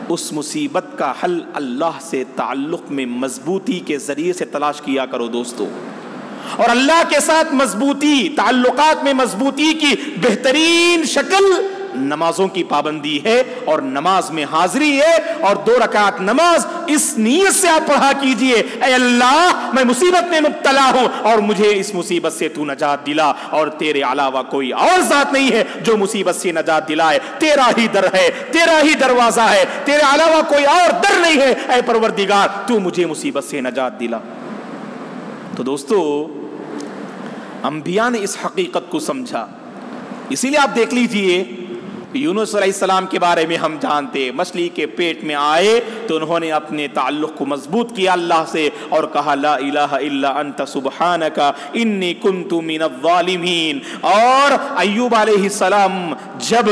اس مصیبت کا حل اللہ سے تعلق میں مضبوطی کے ذریعے سے تلاش کیا کرو دوستو. اور اللہ کے ساتھ مضبوطی، تعلقات میں مضبوطی کی بہترین شکل نمازوں کی پابندی ہے اور نماز میں حاضری ہے. اور 2 رکعت نماز اس نیت سے آپ پڑھا کیجئے، اے اللہ میں مصیبت میں مبتلا ہوں اور مجھے اس مصیبت سے تو نجات دلا، اور تیرے علاوہ کوئی اور ذات نہیں ہے جو مصیبت سے نجات دلائے. تیرا ہی در ہے، تیرا ہی دروازہ ہے، تیرے علاوہ کوئی اور در نہیں ہے. اے پروردگار تو مجھے مصیبت سے نجات دلا. تو دوستو انبیاء نے اس حقیقت کو سمجھا. اسی لیے آپ دیکھ لیجئے یونس علیہ السلام کے بارے میں ہم جانتے، مچھلی کے پیٹ میں آئے تو انہوں نے اپنے تعلق کو مضبوط کیا اللہ سے اور کہا لا الہ الا انت سبحانک انی کنت من الظالمین. اور ایوب علیہ السلام جب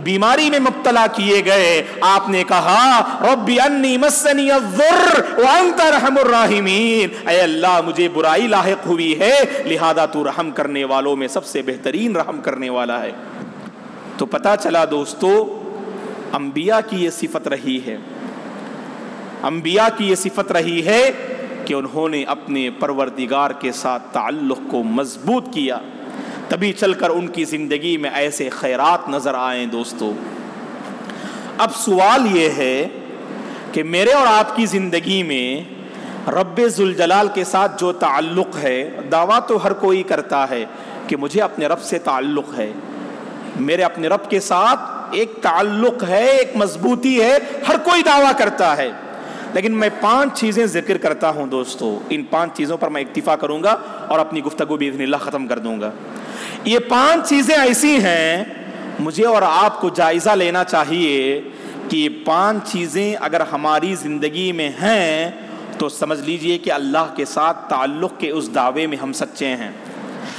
بیماری میں مبتلا کیے گئے آپ نے کہا رب انی مسنی الضر وانت ارحم الراحمین، اے اللہ مجھے برائی لاحق ہوئی ہے لہذا تو رحم کرنے والوں میں سب سے بہترین رحم کرنے والا ہے. تو پتہ چلا دوستو انبیاء کی یہ صفت رہی ہے، انبیاء کی یہ صفت رہی ہے کہ انہوں نے اپنے پروردگار کے ساتھ تعلق کو مضبوط کیا، تبھی چل کر ان کی زندگی میں ایسے خیرات نظر آئیں. دوستو اب سوال یہ ہے کہ میرے اور آپ کی زندگی میں رب ذوالجلال کے ساتھ جو تعلق ہے، دعویٰ تو ہر کوئی کرتا ہے کہ مجھے اپنے رب سے تعلق ہے، میرے اپنے رب کے ساتھ ایک تعلق ہے، ایک مضبوطی ہے، ہر کوئی دعویٰ کرتا ہے. لیکن میں 5 چیزیں ذکر کرتا ہوں دوستو، ان 5 چیزوں پر میں اکتفا کروں گا اور اپنی گفتگو باذن اللہ ختم کر دوں گا. یہ 5 چیزیں ایسی ہیں مجھے اور آپ کو جائزہ لینا چاہیے کہ یہ 5 چیزیں اگر ہماری زندگی میں ہیں تو سمجھ لیجئے کہ اللہ کے ساتھ تعلق کے اس دعوے میں ہم سچے ہیں.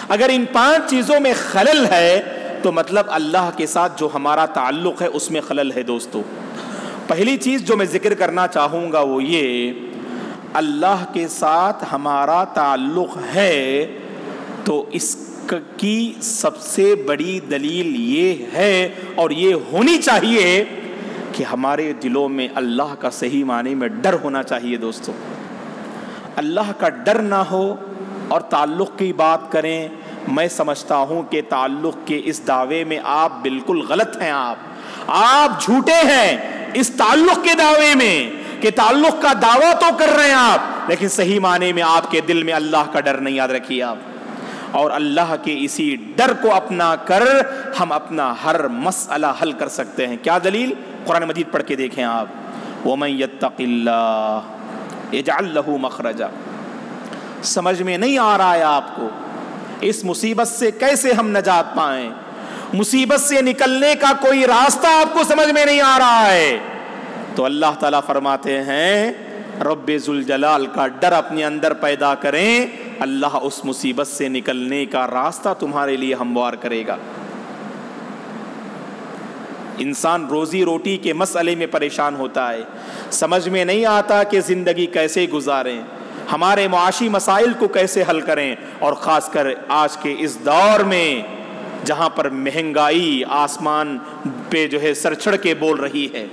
اگر ان 5 چیزوں میں خلل ہے تو مطلب اللہ کے ساتھ جو ہمارا تعلق ہے اس میں خلل ہے. دوستو پہلی چیز جو میں ذکر کرنا چاہوں گا وہ یہ، اللہ کے ساتھ ہمارا تعلق ہے تو اس کی سب سے بڑی دلیل یہ ہے اور یہ ہونی چاہیے کہ ہمارے دلوں میں اللہ کا صحیح معنی میں ڈر ہونا چاہیے. دوستو اللہ کا ڈر نہ ہو اور تعلق کی بات کریں، میں سمجھتا ہوں کہ تعلق کے اس دعوے میں آپ بالکل غلط ہیں. آپ جھوٹے ہیں اس تعلق کے دعوے میں کہ تعلق کا دعویٰ تو کر رہے ہیں آپ لیکن صحیح معنی میں آپ کے دل میں اللہ کا ڈر نہیں. یاد رکھیے آپ، اور اللہ کے اسی ڈر کو اپنا کر ہم اپنا ہر مسئلہ حل کر سکتے ہیں. کیا دلیل؟ قرآن مجید پڑھ کے دیکھیں آپ. وَمَن يَتَّقِ اللَّهَ يَجْعَل لَّهُ مَخْرَجًا. سمجھ میں نہیں آ رہا ہے آپ کو اس مصیبت سے کیسے ہم نجات پائیں؟ مصیبت سے نکلنے کا کوئی راستہ آپ کو سمجھ میں نہیں آ رہا ہے تو اللہ تعالیٰ فرماتے ہیں رب ذوالجلال کا ڈر اپنے اندر پیدا کریں، اللہ اس مصیبت سے نکلنے کا راستہ تمہارے لیے ہموار کرے گا. انسان روزی روٹی کے مسئلے میں پریشان ہوتا ہے، سمجھ میں نہیں آتا کہ زندگی کیسے گزاریں، ہمارے معاشی مسائل کو کیسے حل کریں. اور خاص کر آج کے اس دور میں جہاں پر مہنگائی آسمان پہ جو ہے سر چڑھ کے بول رہی ہے،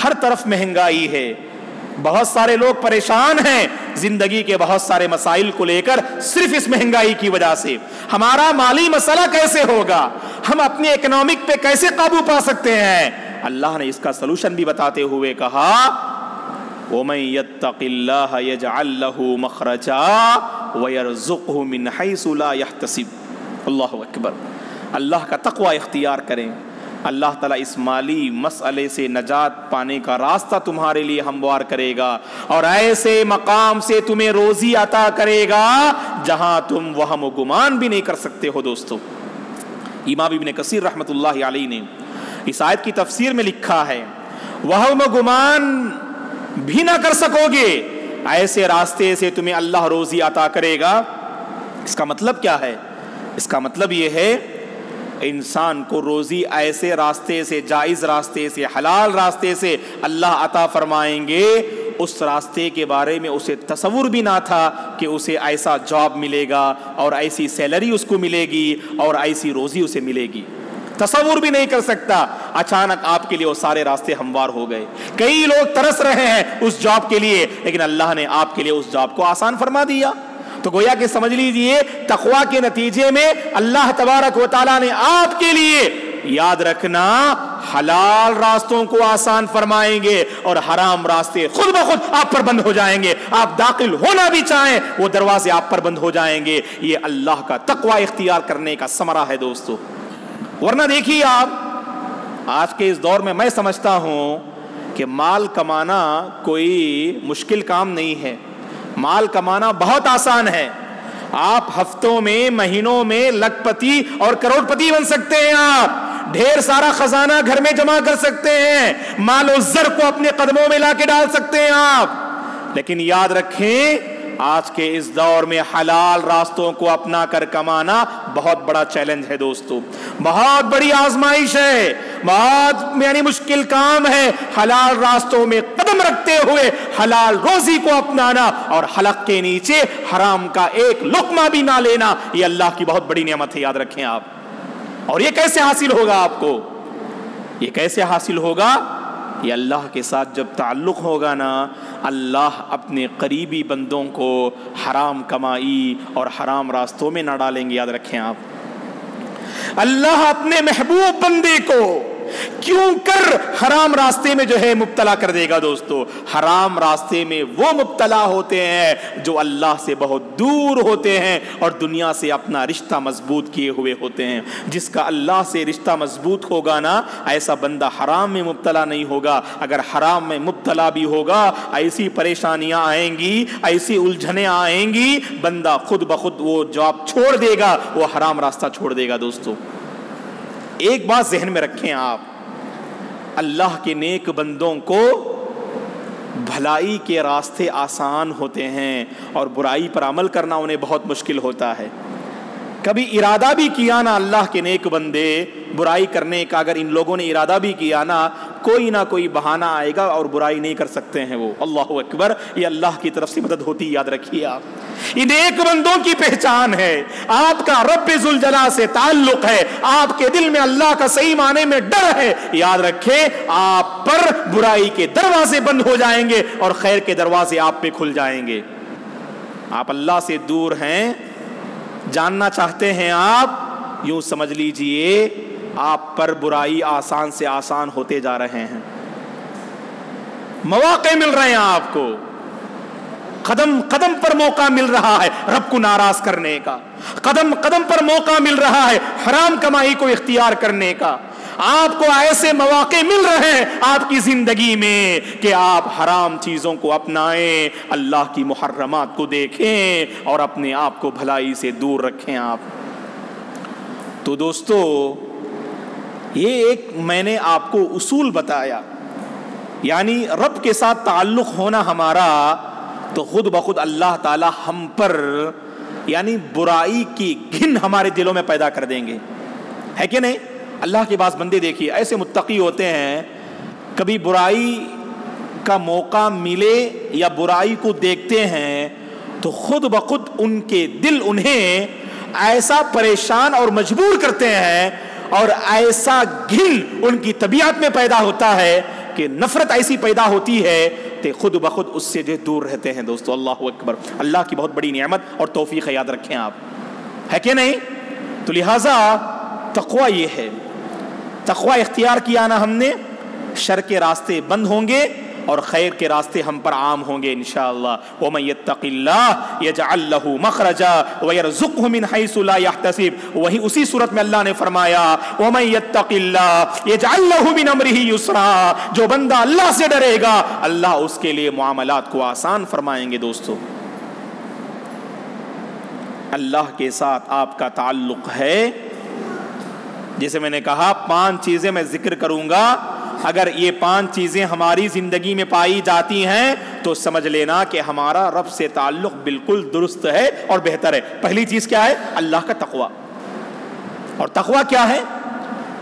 ہر طرف مہنگائی ہے، بہت سارے لوگ پریشان ہیں زندگی کے بہت سارے مسائل کو لے کر صرف اس مہنگائی کی وجہ سے. ہمارا مالی مسئلہ کیسے ہوگا، ہم اپنے اکنامک پہ کیسے قابو پا سکتے ہیں؟ اللہ نے اس کا سلوشن بھی بتاتے ہوئے کہا وَمَن يَتَّقِ اللَّهَ يَجْعَل لَّهُ مَخْرَجًا وَيَرْزُقْهُ مِنْ حَيْثُ لَا يَحْتَسِبُ. اللہ اکبر. اللہ کا تقوی اختیار کریں، اللہ تعالیٰ اس مالی مسئلے سے نجات پانے کا راستہ تمہارے لیے ہموار کرے گا اور ایسے مقام سے تمہیں روزی عطا کرے گا جہاں تم وہم و گمان بھی نہیں کر سکتے ہو. دوستو امام ابن کثیر رحمۃ اللہ علیہ نے اس آیت کی تفسیر میں لکھا ہے وہم و گمان بھی نہ کر سکو گے، ایسے راستے سے تمہیں اللہ روزی عطا کرے گا. اس کا مطلب کیا ہے؟ اس کا مطلب یہ ہے انسان کو روزی ایسے راستے سے، جائز راستے سے، حلال راستے سے اللہ عطا فرمائیں گے اس راستے کے بارے میں اسے تصور بھی نہ تھا کہ اسے ایسا جاب ملے گا اور ایسی سیلری اس کو ملے گی اور ایسی روزی اسے ملے گی، تصور بھی نہیں کر سکتا۔ اچانک آپ کے لیے وہ سارے راستے ہموار ہو گئے۔ کئی لوگ ترس رہے ہیں اس جاب کے لیے، لیکن اللہ نے آپ کے لیے اس جاب کو آسان فرما دیا۔ تو گویا کہ سمجھ لیجئے تقویٰ کے نتیجے میں اللہ تبارک و تعالیٰ نے آپ کے لیے، یاد رکھنا، حلال راستوں کو آسان فرمائیں گے اور حرام راستے خود بخود آپ پر بند ہو جائیں گے۔ آپ داخل ہونا بھی چاہیں وہ دروازے آپ پر بند ہو جائیں گے۔ یہ اللہ کا تقویٰ اختیار کرنے کا ثمرہ ہے دوستو۔ ورنہ دیکھیے آپ آج کے اس دور میں سمجھتا ہوں کہ مال کمانا کوئی مشکل کام نہیں ہے، مال کمانا بہت آسان ہے۔ آپ ہفتوں میں، مہینوں میں لکھ پتی اور کروڑ پتی بن سکتے ہیں، آپ ڈھیر سارا خزانہ گھر میں جمع کر سکتے ہیں، مال و زر کو اپنے قدموں میں لا کے ڈال سکتے ہیں آپ۔ لیکن یاد رکھیں آج کے اس دور میں حلال راستوں کو اپنا کر کمانا بہت بڑا چیلنج ہے دوستو، بہت بڑی آزمائش ہے، بہت مشکل کام ہے۔ حلال راستوں میں قدم رکھتے ہوئے حلال روزی کو اپنانا اور حلق کے نیچے حرام کا ایک لقمہ بھی نہ لینا، یہ اللہ کی بہت بڑی نعمت ہے، یاد رکھیں آپ۔ اور یہ کیسے حاصل ہوگا آپ کو؟ یہ کیسے حاصل ہوگا؟ یہ اللہ کے ساتھ جب تعلق ہوگا نا، اللہ اپنے قریبی بندوں کو حرام کمائی اور حرام راستوں میں نہ ڈالیں گے، یاد رکھیں آپ۔ اللہ اپنے محبوب بندے کو کیوں کر حرام راستے میں جو ہے مبتلا کر دے گا دوستو؟ حرام راستے میں وہ مبتلا ہوتے ہیں جو اللہ سے بہت دور ہوتے ہیں اور دنیا سے اپنا رشتہ مضبوط کیے ہوئے ہوتے ہیں۔ جس کا اللہ سے رشتہ مضبوط ہوگا نا، ایسا بندہ حرام میں مبتلا نہیں ہوگا۔ اگر حرام میں مبتلا بھی ہوگا، ایسی پریشانیاں آئیں گی، ایسی الجھنیں آئیں گی، بندہ خود بخود وہ جاب چھوڑ دے گا، وہ حرام راستہ چھوڑ دے گا دوستو۔ ایک بات ذہن میں رکھیں آپ، اللہ کے نیک بندوں کو بھلائی کے راستے آسان ہوتے ہیں اور برائی پر عمل کرنا انہیں بہت مشکل ہوتا ہے۔ کبھی ارادہ بھی کیا نا اللہ کے نیک بندے برائی کرنے کا، اگر ان لوگوں نے ارادہ بھی کیا نا، کوئی نہ کوئی بہانہ آئے گا اور برائی نہیں کر سکتے ہیں وہ۔ اللہ اکبر، یہ اللہ کی طرف سے مدد ہوتی، یاد رکھیے آپ۔ یہ نیک بندوں کی پہچان ہے، آپ کا رب ذوالجلال سے تعلق ہے، آپ کے دل میں اللہ کا صحیح معنی میں ڈر ہے، یاد رکھیں آپ پر برائی کے دروازے بند ہو جائیں گے اور خیر کے دروازے آپ پہ کھل جائیں گے۔ آپ اللہ سے دور ہیں، جاننا چاہتے ہیں آپ، یوں سمجھ لیجئے آپ پر برائی آسان سے آسان ہوتے جا رہے ہیں، مواقع مل رہے ہیں آپ کو، قدم قدم پر موقع مل رہا ہے رب کو ناراض کرنے کا، قدم قدم پر موقع مل رہا ہے حرام کمائی کو اختیار کرنے کا۔ آپ کو ایسے مواقع مل رہے ہیں آپ کی زندگی میں کہ آپ حرام چیزوں کو اپنائیں، اللہ کی محرمات کو دیکھیں اور اپنے آپ کو بھلائی سے دور رکھیں آپ۔ تو دوستو، یہ ایک میں نے آپ کو اصول بتایا، یعنی رب کے ساتھ تعلق ہونا ہمارا، تو خود بخود اللہ تعالی ہم پر یعنی برائی کی گھن ہمارے دلوں میں پیدا کر دیں گے، ہے کہ نہیں؟ اللہ کے بعض بندے دیکھیے ایسے متقی ہوتے ہیں، کبھی برائی کا موقع ملے یا برائی کو دیکھتے ہیں تو خود بخود ان کے دل انہیں ایسا پریشان اور مجبور کرتے ہیں اور ایسا گھن ان کی طبیعت میں پیدا ہوتا ہے کہ نفرت ایسی پیدا ہوتی ہے کہ خود بخود اس سے جو دور رہتے ہیں دوستو۔ اللہ اکبر، اللہ کی بہت بڑی نعمت اور توفیق ہے، یاد رکھیں آپ، ہے کہ نہیں؟ تو لہٰذا تقویٰ یہ ہے، تقویٰ اختیار کیا نا ہم نے، شر کے راستے بند ہوں گے اور خیر کے راستے ہم پر عام ہوں گے انشاءاللہ۔ وَمَن يَتَّقِ اللَّهَ يَجْعَل لَّهُ مَخْرَجًا وَيَرْزُقْهُ مِنْ حَيْثُ لَا يَحْتَسِبُ، وہی اسی صورت میں اللہ نے فرمایا وَمَن يَتَّقِ اللَّهَ يَجْعَل لَّهُ مِنْ أَمْرِهِ يُسْرًا، جو بندہ اللہ سے ڈرے گا اللہ اس کے لیے معاملات کو آسان فرمائیں گے۔ دوستو، اللہ کے ساتھ آپ کا تعلق ہے، جیسے میں نے کہا 5 چیزیں میں ذکر کروں گا، اگر یہ 5 چیزیں ہماری زندگی میں پائی جاتی ہیں تو سمجھ لینا کہ ہمارا رب سے تعلق بالکل درست ہے اور بہتر ہے۔ پہلی چیز کیا ہے؟ اللہ کا تقویٰ۔ اور تقویٰ کیا ہے؟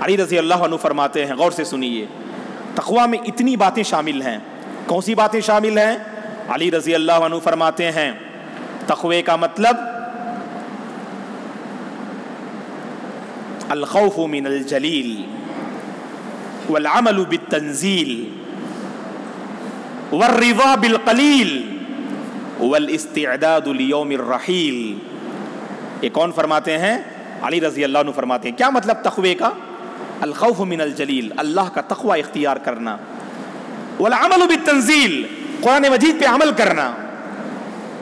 علی رضی اللہ عنہ فرماتے ہیں، غور سے سنیے، تقویٰ میں اتنی باتیں شامل ہیں، کون سی باتیں شامل ہیں؟ علی رضی اللہ عنہ فرماتے ہیں تقوی کا مطلب الخوف من الجلیل والعمل بالتنزیل والرضا بالقلیل والاستعداد لیوم الرحیل. یہ کون فرماتے ہیں؟ علی رضی اللہ عنہ فرماتے ہیں. کیا مطلب تقوی کا؟ الخوف من الجلیل، اللہ کا تقوی اختیار کرنا، والعمل بالتنزیل، قرآن مجید پہ عمل کرنا،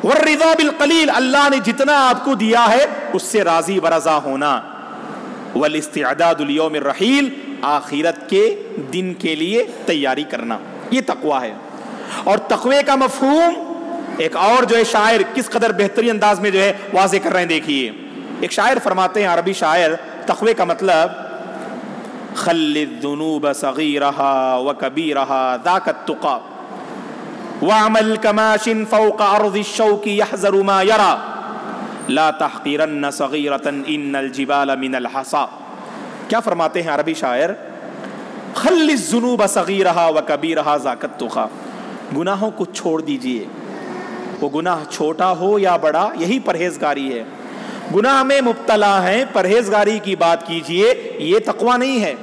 والرضا بالقلیل، اللہ نے جتنا آپ کو دیا ہے اس سے راضی برضا ہونا، والاستعداد لیوم الرحیل، آخرت کے دن کے لیے تیاری کرنا. یہ تقوی ہے. اور تقوی کا مفہوم ایک اور جو ہے شاعر کس قدر بہترین انداز میں جو ہے واضح کر رہے ہیں. دیکھیے ایک شاعر فرماتے ہیں، عربی شاعر، تقوی کا مطلب خل الذنوب صغیرها وکبیرها ذاک التقى وعمل کماش فوق ارض الشوك يحذر ما يرى لا تحقرن صغیرة ان الجبال من الحصى. کیا فرماتے ہیں عربی شاعر؟ خل الذنوب صغیرها وکبیرها ذاک التقى، گناہوں کو چھوڑ دیجئے، وہ گناہ چھوٹا ہو یا بڑا، یہی پرہیزگاری ہے. گناہ میں مبتلا ہیں، پرہیزگاری کی بات کیجئے، یہ تقوی نہیں ہے.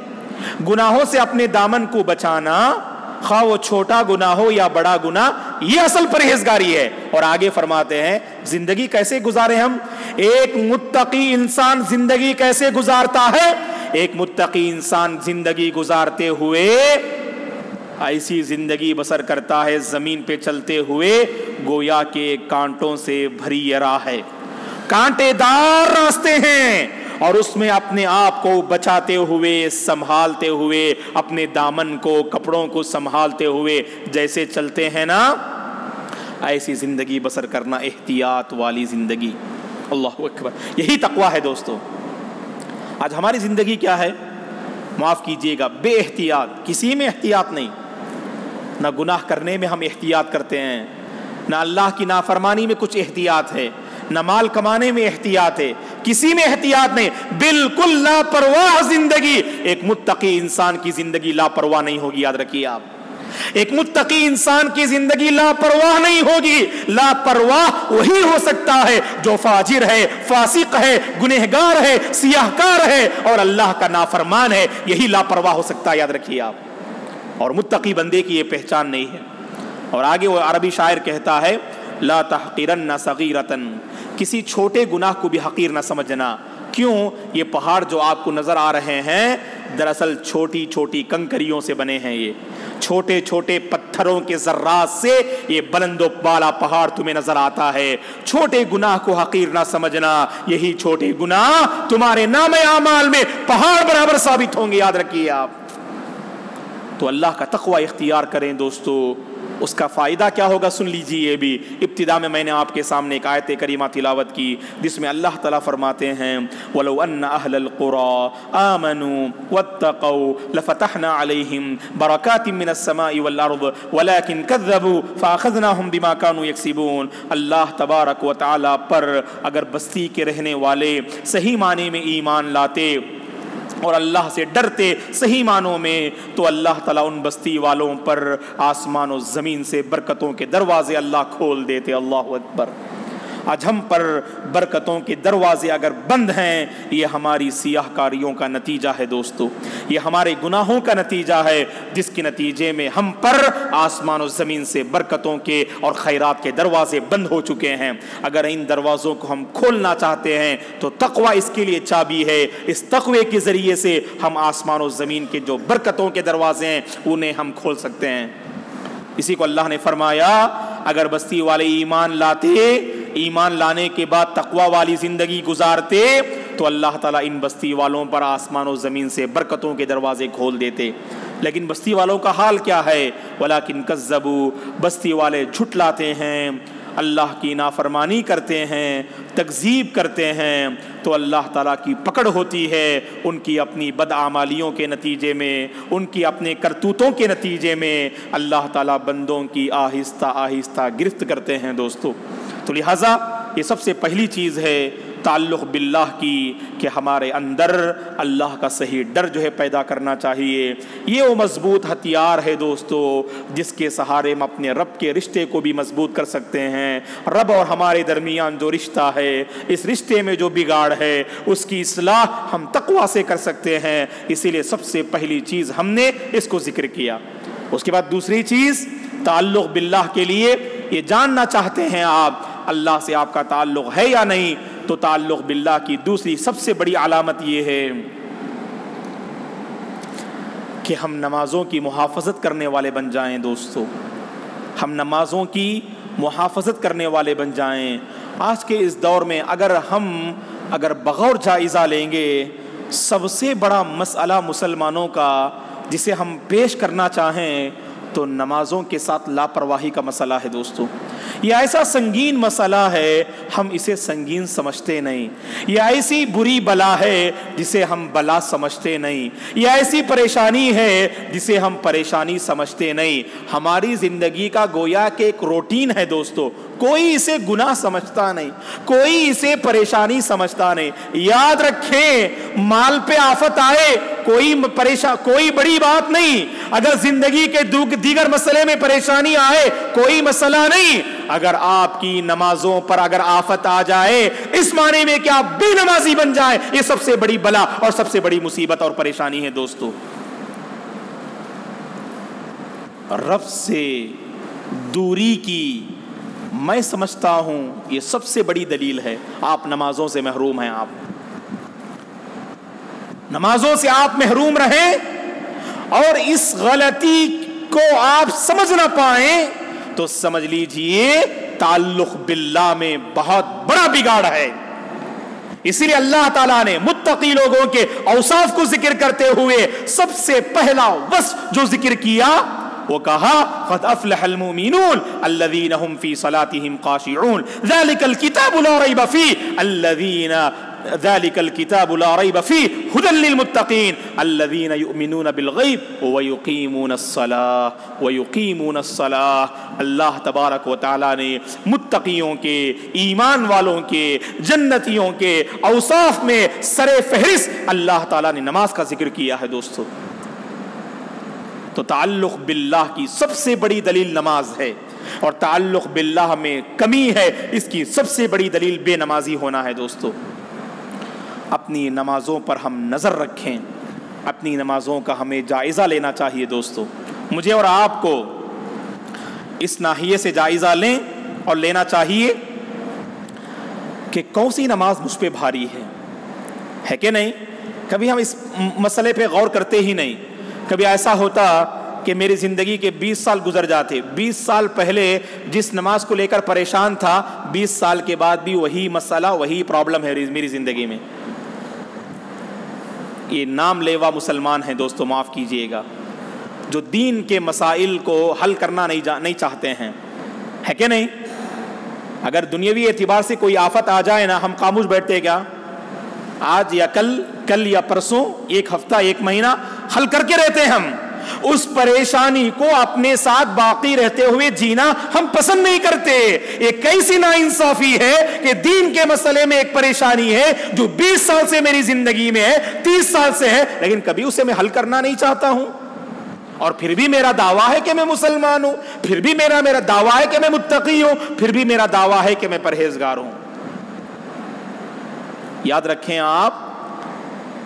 گناہوں سے اپنے دامن کو بچانا، خواہ وہ چھوٹا گناہ ہو یا بڑا گناہ، یہ اصل پرہیزگاری ہے. اور آگے فرماتے ہیں زندگی کیسے گزارے ہم؟ ایک متقی انسان زندگی کیسے گزارتا ہے؟ ایک متقی انسان زندگی گزارتے ہوئے ایسی زندگی بسر کرتا ہے زمین پہ چلتے ہوئے گویا کہ کانٹوں سے بھری یہ راہ ہے، کانٹے دار راستے ہیں، اور اس میں اپنے آپ کو بچاتے ہوئے، سنبھالتے ہوئے، اپنے دامن کو، کپڑوں کو سنبھالتے ہوئے جیسے چلتے ہیں نا، ایسی زندگی بسر کرنا، احتیاط والی زندگی. اللہ اکبر. یہی تقوی ہے دوستو. آج ہماری زندگی کیا ہے؟ معاف کیجئے گا، بے احتیاط. کسی میں احتیاط نہیں. نہ گناہ کرنے میں ہم احتیاط کرتے ہیں، نہ اللہ کی نافرمانی میں کچھ احتیاط ہے، نہ مال کمانے میں احتیاط ہے، کسی میں احتیاط نہیں. بالکل لاپرواہ زندگی. ایک متقی انسان کی زندگی لاپرواہ نہیں ہوگی، یاد رکھیے آپ. ایک متقی انسان کی زندگی لاپرواہ نہیں ہوگی. لاپرواہ وہی ہو سکتا ہے جو فاجر ہے، فاسق ہے، گنہگار ہے، سیاہکار ہے اور اللہ کا نافرمان ہے. یہی لاپرواہ ہو سکتا ہے، یاد رکھیے آپ. اور متقی بندے کی یہ پہچان نہیں ہے. اور آگے وہ عربی شاعر کہتا ہے لا تحقرن صغیرۃ، کسی چھوٹے گناہ کو بھی حقیر نہ سمجھنا. کیوں؟ یہ پہاڑ جو آپ کو نظر آ رہے ہیں دراصل چھوٹی چھوٹی کنکریوں سے بنے ہیں. یہ چھوٹے چھوٹے پتھروں کے ذرات سے یہ بلند و بالا پہاڑ تمہیں نظر آتا ہے. چھوٹے گناہ کو حقیر نہ سمجھنا، یہی چھوٹے گناہ تمہارے نام اعمال میں پہاڑ برابر ثابت ہوں گے، یاد رکھیے آپ. تو اللہ کا تقوی اختیار کریں دوستو. اس کا فائدہ کیا ہوگا سن لیجیے. بھی ابتدا میں نے آپ کے سامنے ایک آیت کریمہ تلاوت کی جس میں اللہ تعالیٰ فرماتے ہیں وَلَوْ أَنَّ أَهْلَ الْقُرَىٰ آمَنُوا وَاتَّقَوْا لَفَتَحْنَا عَلَيْهِمْ بَرَكَاتٍ مِّنَ السَّمَاءِ وَالْأَرْضِ وَلَكِنْ كَذَّبُوا فَأَخَذْنَاهُمْ بِمَا كَانُوا يَكْسِبُونَ. اللہ تبارک و تعالیٰ پر اگر بستی کے رہنے والے صحیح معنی میں ایمان لاتے اور اللہ سے ڈرتے صحیح معنوں میں، تو اللہ تعالیٰ ان بستی والوں پر آسمان و زمین سے برکتوں کے دروازے اللہ کھول دیتے. اللہ اکبر. آج ہم پر برکتوں کے دروازے اگر بند ہیں، یہ ہماری سیاہ کاریوں کا نتیجہ ہے دوستو. یہ ہمارے گناہوں کا نتیجہ ہے جس کے نتیجے میں ہم پر آسمان و زمین سے برکتوں کے اور خیرات کے دروازے بند ہو چکے ہیں. اگر ان دروازوں کو ہم کھولنا چاہتے ہیں تو تقوی اس کے لیے چابی ہے. اس تقوی کے ذریعے سے ہم آسمان و زمین کے جو برکتوں کے دروازے ہیں انہیں ہم کھول سکتے ہیں. اسی کو اللہ نے فرمایا اگر بستی والے ایمان لاتے، ایمان لانے کے بعد تقوی والی زندگی گزارتے، تو اللہ تعالیٰ ان بستی والوں پر آسمان و زمین سے برکتوں کے دروازے کھول دیتے. لیکن بستی والوں کا حال کیا ہے؟ وَلَكِنْ كَذَّبُوا، بستی والے جھٹلاتے ہیں، اللہ کی نافرمانی کرتے ہیں، تکذیب کرتے ہیں، تو اللہ تعالیٰ کی پکڑ ہوتی ہے ان کی اپنی بدعمالیوں کے نتیجے میں، ان کی اپنے کرتوتوں کے نتیجے میں. اللہ تعالیٰ بندوں کی آہستہ آہستہ گرفت کرتے ہیں دوستو. تو لہٰذا یہ سب سے پہلی چیز ہے تعلق باللہ کی کہ ہمارے اندر اللہ کا صحیح ڈر جو ہے پیدا کرنا چاہیے۔ یہ وہ مضبوط ہتھیار ہے دوستو جس کے سہارے ہم اپنے رب کے رشتے کو بھی مضبوط کر سکتے ہیں۔ رب اور ہمارے درمیان جو رشتہ ہے، اس رشتے میں جو بگاڑ ہے اس کی اصلاح ہم تقویٰ سے کر سکتے ہیں۔ اسی لیے سب سے پہلی چیز ہم نے اس کو ذکر کیا۔ اس کے بعد دوسری چیز، تعلق باللہ کے لیے یہ جاننا چاہتے ہیں آپ اللہ سے آپ کا تعلق ہے یا نہیں، تو تعلق باللہ کی دوسری سب سے بڑی علامت یہ ہے کہ ہم نمازوں کی محافظت کرنے والے بن جائیں۔ دوستو ہم نمازوں کی محافظت کرنے والے بن جائیں۔ آج کے اس دور میں اگر بغور جائزہ لیں گے، سب سے بڑا مسئلہ مسلمانوں کا جسے ہم پیش کرنا چاہیں تو نمازوں کے ساتھ لاپرواہی کا مسئلہ ہے۔ دوستو یہ ایسا سنگین مسئلہ ہے، ہم اسے سنگین سمجھتے نہیں۔ یہ ایسی بری بلا ہے جسے ہم بلا سمجھتے نہیں۔ یہ ایسی پریشانی ہے جسے ہم پریشانی سمجھتے نہیں۔ ہماری زندگی کا گویا کہ ایک روٹین ہے دوستو، کوئی اسے گناہ سمجھتا نہیں، کوئی اسے پریشانی سمجھتا نہیں۔ یاد رکھیں، مال پہ آفت آئے کوئی بڑی بات نہیں، اگر زندگی کے دیگر مسئلے میں پریشانی آئے کوئی مسئلہ نہیں، اگر آپ کی نمازوں پر اگر آفت آ جائے اس معنی میں کہ آپ بے نمازی بن جائیں، یہ سب سے بڑی بلا اور سب سے بڑی مصیبت اور پریشانی ہے۔ دوستو رب سے دوری کی میں سمجھتا ہوں یہ سب سے بڑی دلیل ہے۔ آپ نمازوں سے محروم ہیں، آپ نمازوں سے آپ محروم رہیں اور اس غلطی کو آپ سمجھ نہ پائیں تو سمجھ لیجئے تعلق باللہ میں بہت بڑا بگاڑ ہے۔ اسی لیے اللہ تعالیٰ نے متقی لوگوں کے اوصاف کو ذکر کرتے ہوئے سب سے پہلا وصف جو ذکر کیا وہ کہا قد افلح المؤمنون الذين هم في صلاتهم خاشعون ذلك الكتاب لا ريب فيه ذلك الكتاب لا ريب فيه هدى للمتقين الذين يؤمنون بالغيب ويقيمون الصلاة۔ اللہ تبارک و تعالیٰ نے متقیوں کے، ایمان والوں کے، جنتیوں کے اوصاف میں سر فہرست اللہ تعالیٰ نے نماز کا ذکر کیا ہے۔ دوستو تو تعلق باللہ کی سب سے بڑی دلیل نماز ہے، اور تعلق باللہ میں کمی ہے اس کی سب سے بڑی دلیل بے نمازی ہونا ہے۔ دوستو اپنی نمازوں پر ہم نظر رکھیں، اپنی نمازوں کا ہمیں جائزہ لینا چاہیے۔ دوستو مجھے اور آپ کو اس ناحیے سے جائزہ لیں اور لینا چاہیے کہ کون سی نماز مجھ پہ بھاری ہے کہ نہیں۔ کبھی ہم اس مسئلے پہ غور کرتے ہی نہیں۔ کبھی ایسا ہوتا کہ میری زندگی کے 20 سال گزر جاتے، 20 سال پہلے جس نماز کو لے کر پریشان تھا 20 سال کے بعد بھی وہی مسئلہ وہی پرابلم ہے میری زندگی میں۔ یہ نام لیوا مسلمان ہیں دوستو، معاف کیجئے گا، جو دین کے مسائل کو حل کرنا نہیں چاہتے ہیں، ہے کہ نہیں؟ اگر دنیاوی اعتبار سے کوئی آفت آ جائے نا، ہم خاموش بیٹھتے کیا؟ آج یا کل یا پرسوں، ایک ہفتہ، ایک مہینہ حل کر کے رہتے ہم۔ اس پریشانی کو اپنے ساتھ باقی رہتے ہوئے جینا ہم پسند نہیں کرتے۔ ایک کیسی ناانصافی ہے کہ دین کے مسئلے میں ایک پریشانی ہے جو 20 سال سے میری زندگی میں ہے، 30 سال سے ہے، لیکن کبھی اسے میں حل کرنا نہیں چاہتا ہوں، اور پھر بھی میرا دعویٰ ہے کہ میں مسلمان ہوں، پھر بھی میرا دعویٰ ہے کہ میں متقی ہوں، پھر بھی میرا دعویٰ ہے کہ میں پرہیزگار ہوں۔ یاد رکھیں آپ،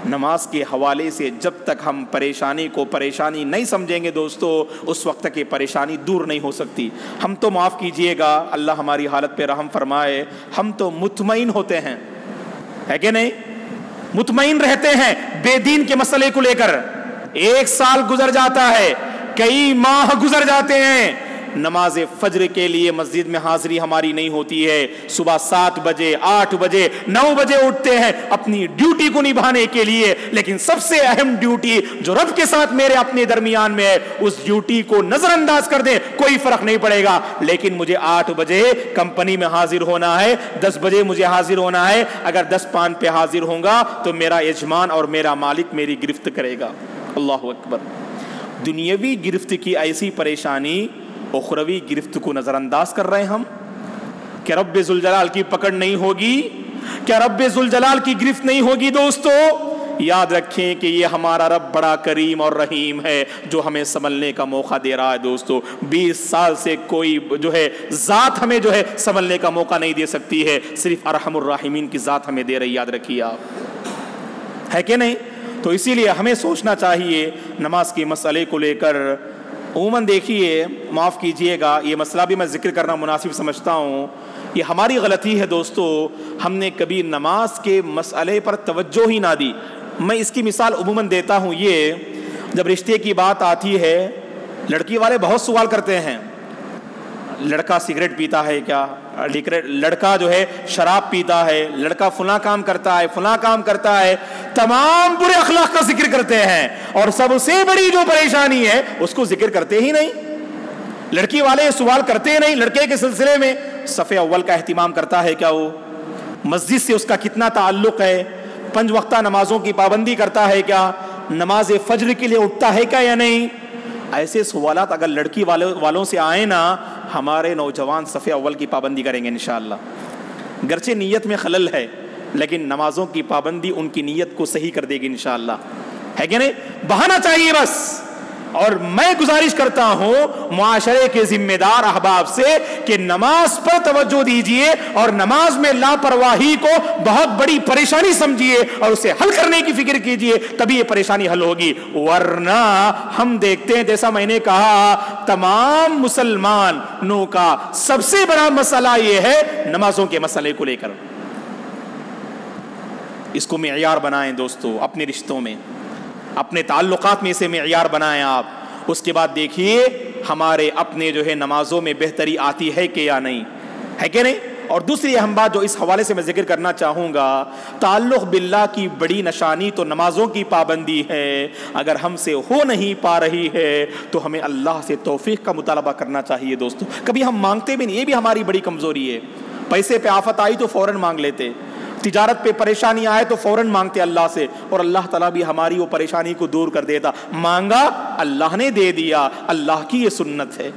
نماز کے حوالے سے جب تک ہم پریشانی کو پریشانی نہیں سمجھیں گے دوستو، اس وقت تک یہ پریشانی دور نہیں ہو سکتی۔ ہم تو معاف کیجئے گا، اللہ ہماری حالت پہ رحم فرمائے، ہم تو مطمئن ہوتے ہیں، ہے کہ نہیں؟ مطمئن رہتے ہیں بے دین کے مسئلے کو لے کر۔ 1 سال گزر جاتا ہے، کئی ماہ گزر جاتے ہیں، نماز فجر کے لیے مسجد میں حاضری ہماری نہیں ہوتی ہے۔ صبح 7 بجے، 8 بجے، 9 بجے اٹھتے ہیں اپنی ڈیوٹی کو نبھانے کے لیے، لیکن سب سے اہم ڈیوٹی جو رب کے ساتھ میرے اپنے درمیان میں ہے، اس ڈیوٹی کو نظر انداز کر دیں، کوئی فرق نہیں پڑے گا، لیکن مجھے 8 بجے کمپنی میں حاضر ہونا ہے، 10 بجے مجھے حاضر ہونا ہے۔ اگر 10:05 پہ حاضر ہوں گا تو میرا یجمان اور میرا مالک میری گرفت کرے گا۔ اللہ اکبر۔ دنیاوی گرفت کی ایسی پریشانی اخروی گرفت کو نظر انداز کر رہے ہیں ہم، کہ رب ذوالجلال کی پکڑ نہیں ہوگی کیا رب ذوالجلال کی گرفت نہیں ہوگی دوستو؟ یاد رکھیں کہ یہ ہمارا رب بڑا کریم اور رحیم ہے جو ہمیں سنبھلنے کا موقع دے رہا ہے دوستو۔ 20 سال سے کوئی جو ہے ذات ہمیں جو ہے سنبھلنے کا موقع نہیں دے سکتی ہے، صرف ارحم الراحمین کی ذات ہمیں دے رہی، یاد رکھیے آپ، ہے کہ نہیں؟ تو اسی لیے ہمیں سوچنا چاہیے نماز کے مسئلے کو لے کر۔ عموماً دیکھیے، معاف کیجئے گا، یہ مسئلہ بھی میں ذکر کرنا مناسب سمجھتا ہوں، یہ ہماری غلطی ہے دوستو، ہم نے کبھی نماز کے مسئلے پر توجہ ہی نہ دی۔ میں اس کی مثال عموماً دیتا ہوں، یہ جب رشتے کی بات آتی ہے، لڑکی والے بہت سوال کرتے ہیں، لڑکا سگریٹ پیتا ہے کیا، لڑکا جو ہے شراب پیتا ہے، لڑکا فلاں کام کرتا ہے، فلاں کام کرتا ہے، تمام برے اخلاق کا ذکر کرتے ہیں، اور سب سے بڑی جو پریشانی ہے اس کو ذکر کرتے ہی نہیں۔ لڑکی والے سوال کرتے نہیں، لڑکے کے سلسلے میں صف اول کا اہتمام کرتا ہے کیا، وہ مسجد سے اس کا کتنا تعلق ہے، 5 وقتہ نمازوں کی پابندی کرتا ہے کیا، نماز فجر کے لیے اٹھتا ہے کیا یا نہیں۔ ایسے سوالات اگر لڑکی والوں سے آئیں نا، ہمارے نوجوان صف اول کی پابندی کریں گے انشاءاللہ۔ گرچہ نیت میں خلل ہے لیکن نمازوں کی پابندی ان کی نیت کو صحیح کر دے گی انشاءاللہ، ہے کہ نہیں؟ بہانا چاہیے بس۔ اور میں گزارش کرتا ہوں معاشرے کے ذمہ دار احباب سے کہ نماز پر توجہ دیجئے اور نماز میں لاپرواہی کو بہت بڑی پریشانی سمجھیے اور اسے حل کرنے کی فکر کیجئے، تبھی یہ پریشانی حل ہوگی۔ ورنہ ہم دیکھتے ہیں، جیسا میں نے کہا، تمام مسلمانوں کا سب سے بڑا مسئلہ یہ ہے نمازوں کے مسئلے کو لے کر۔ اس کو معیار بنائیں دوستو، اپنے رشتوں میں، اپنے تعلقات میں اسے معیار بنائیں آپ۔ اس کے بعد دیکھیے ہمارے اپنے جو ہے نمازوں میں بہتری آتی ہے کہ یا نہیں، ہے کہ نہیں؟ اور دوسری اہم بات جو اس حوالے سے میں ذکر کرنا چاہوں گا، تعلق باللہ کی بڑی نشانی تو نمازوں کی پابندی ہے۔ اگر ہم سے ہو نہیں پا رہی ہے تو ہمیں اللہ سے توفیق کا مطالبہ کرنا چاہیے دوستو۔ کبھی ہم مانگتے بھی نہیں، یہ بھی ہماری بڑی کمزوری ہے۔ پیسے پہ آفت آئی تو فوراً مانگ لیتے، تجارت پہ پریشانی آئے تو فوراً مانگتے اللہ سے، اور اللہ تعالیٰ بھی ہماری وہ پریشانی کو دور کر دیتا۔ مانگا اللہ نے دے دیا، اللہ کی یہ سنت ہے۔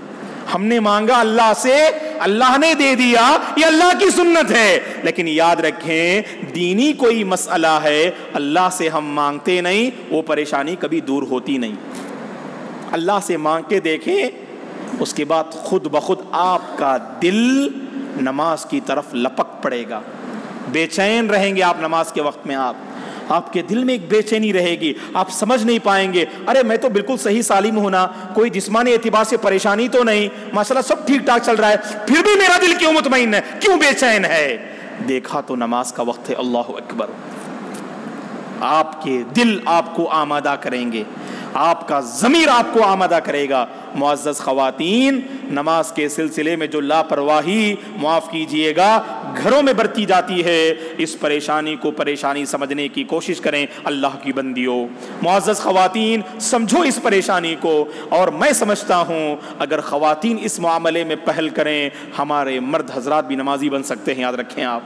ہم نے مانگا اللہ سے، اللہ نے دے دیا، یہ اللہ کی سنت ہے۔ لیکن یاد رکھیں دینی کوئی مسئلہ ہے، اللہ سے ہم مانگتے نہیں، وہ پریشانی کبھی دور ہوتی نہیں۔ اللہ سے مانگ کے دیکھیں، اس کے بعد خود بخود آپ کا دل نماز کی طرف لپک پڑے گا، بے چین رہیں گے آپ نماز کے وقت میں، آپ کے دل میں ایک بے چینی رہے گی، آپ سمجھ نہیں پائیں گے، ارے میں تو بالکل صحیح سالم ہوں نا، کوئی جسمانی اعتبار سے پریشانی تو نہیں، ماشاءاللہ سب ٹھیک ٹھاک چل رہا ہے، پھر بھی میرا دل کیوں مطمئن ہے، کیوں بے چین ہے؟ دیکھا تو نماز کا وقت ہے، اللہ اکبر۔ آپ کے دل آپ کو آمادہ کریں گے، آپ کا ضمیر آپ کو آمادہ کرے گا۔ معزز خواتین، نماز کے سلسلے میں جو لاپرواہی، معاف کیجئے گا، گھروں میں برتی جاتی ہے، اس پریشانی کو پریشانی سمجھنے کی کوشش کریں اللہ کی بندیوں۔ معزز خواتین، سمجھو اس پریشانی کو، اور میں سمجھتا ہوں اگر خواتین اس معاملے میں پہل کریں، ہمارے مرد حضرات بھی نمازی بن سکتے ہیں، یاد رکھیں آپ،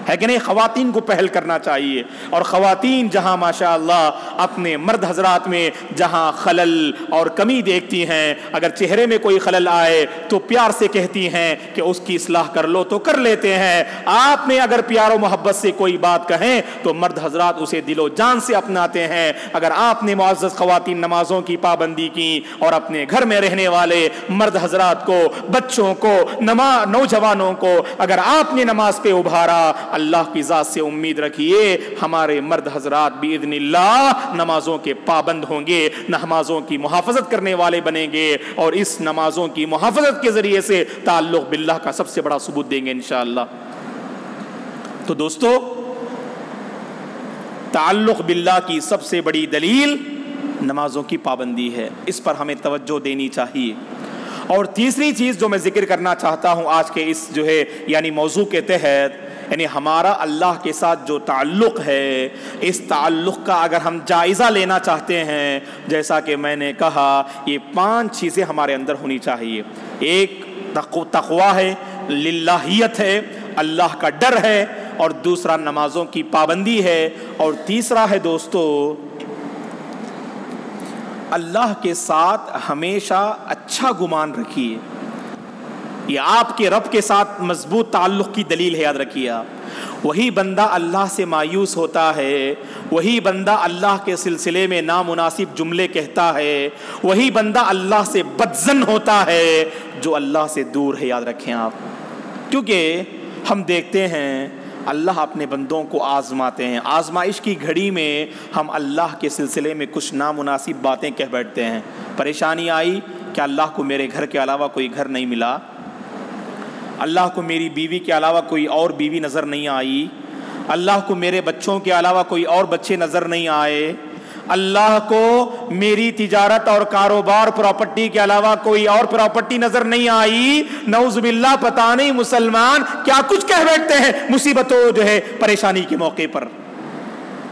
ہے کہ نہیں؟ خواتین کو پہل کرنا چاہیے، اور خواتین جہاں ماشاءاللہ اپنے مرد حضرات میں جہاں خلل اور کمی دیکھتی ہیں، اگر چہرے میں کوئی خلل آئے تو پیار سے کہتی ہیں کہ اس کی اصلاح کر لو، تو کر لیتے ہیں۔ آپ نے اگر پیار و محبت سے کوئی بات کہیں تو مرد حضرات اسے دل و جان سے اپناتے ہیں۔ اگر آپ نے معزز خواتین نمازوں کی پابندی کی اور اپنے گھر میں رہنے والے مرد حضرات کو، بچوں کو، نوجوانوں کو اگر آپ نے نماز پہ ابھارا، اللہ کی ذات سے امید رکھیے ہمارے مرد حضرات باذن اللہ نمازوں کے پابند ہوں گے، نمازوں کی محافظت کرنے والے بنیں گے، اور اس نمازوں کی محافظت کے ذریعے سے تعلق باللہ کا سب سے بڑا ثبوت دیں گے انشاءاللہ۔ تو دوستو، تعلق باللہ کی سب سے بڑی دلیل نمازوں کی پابندی ہے، اس پر ہمیں توجہ دینی چاہیے۔ اور تیسری چیز جو میں ذکر کرنا چاہتا ہوں آج کے اس جو ہے یعنی موضوع کے تحت، یعنی ہمارا اللہ کے ساتھ جو تعلق ہے، اس تعلق کا اگر ہم جائزہ لینا چاہتے ہیں، جیسا کہ میں نے کہا، یہ 5 چیزیں ہمارے اندر ہونی چاہیے۔ ایک تقویٰ ہے، للہیت ہے، اللہ کا ڈر ہے، اور دوسرا نمازوں کی پابندی ہے، اور تیسرا ہے دوستو اللہ کے ساتھ ہمیشہ اچھا گمان رکھیے۔ یہ آپ کے رب کے ساتھ مضبوط تعلق کی دلیل ہے، یاد رکھیے آپ۔ وہی بندہ اللہ سے مایوس ہوتا ہے، وہی بندہ اللہ کے سلسلے میں نامناسب جملے کہتا ہے، وہی بندہ اللہ سے بدظن ہوتا ہے جو اللہ سے دور ہے. یاد رکھیں آپ، کیونکہ ہم دیکھتے ہیں اللہ اپنے بندوں کو آزماتے ہیں. آزمائش کی گھڑی میں ہم اللہ کے سلسلے میں کچھ نامناسب باتیں کہہ بیٹھتے ہیں. پریشانی آئی کہ اللہ کو میرے گھر کے علاوہ کوئی گھر نہیں ملا، اللہ کو میری بیوی کے علاوہ کوئی اور بیوی نظر نہیں آئی، اللہ کو میرے بچوں کے علاوہ کوئی اور بچے نظر نہیں آئے، اللہ کو میری تجارت اور کاروبار پراپرٹی کے علاوہ کوئی اور پراپرٹی نظر نہیں آئی. نعوذ باللہ، پتہ نہیں مسلمان کیا کچھ کہہ بیٹھتے ہیں مصیبتوں جو ہے پریشانی کے موقع پر.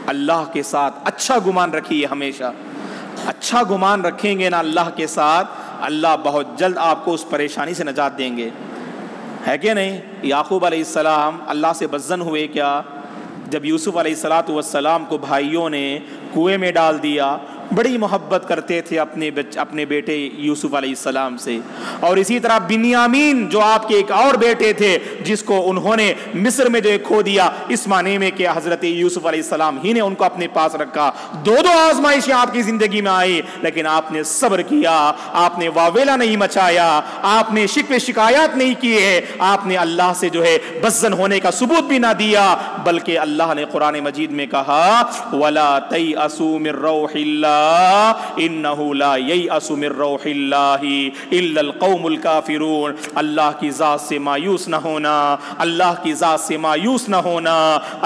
اللہ کے ساتھ اچھا گمان رکھیے، ہمیشہ اچھا گمان رکھیں گے نا اللہ کے ساتھ، اللہ بہت جلد آپ کو اس پریشانی سے نجات دیں گے. ہے کہ نہیں؟ یعقوب علیہ السلام اللہ سے بدظن ہوئے کیا؟ جب یوسف علیہ السلام کو بھائیوں نے کنویں میں ڈال دیا. بڑی محبت کرتے تھے اپنے بیٹے یوسف علیہ السلام سے. اور اسی طرح بنیامین جو آپ کے ایک اور بیٹے تھے جس کو انہوں نے مصر میں جو کھو دیا، اس معنی میں کہ حضرت یوسف علیہ السلام ہی نے ان کو اپنے پاس رکھا. دو آزمائشیں آپ کی زندگی میں آئی، لیکن آپ نے صبر کیا، آپ نے واویلا نہیں مچایا، آپ نے شکوے شکایات نہیں کیے، آپ نے اللہ سے جو ہے بدظن ہونے کا ثبوت بھی نہ دیا، بلکہ اللہ نے قرآن مجید میں کہا وَلَا تَيْأَسُوا مِن رَّوْحِ اللَّهِ انہو لا ییأس من روح اللہ الا القوم الکافرون. اللہ کی ذات سے مایوس نہ ہونا، اللہ کی ذات سے مایوس نہ ہونا.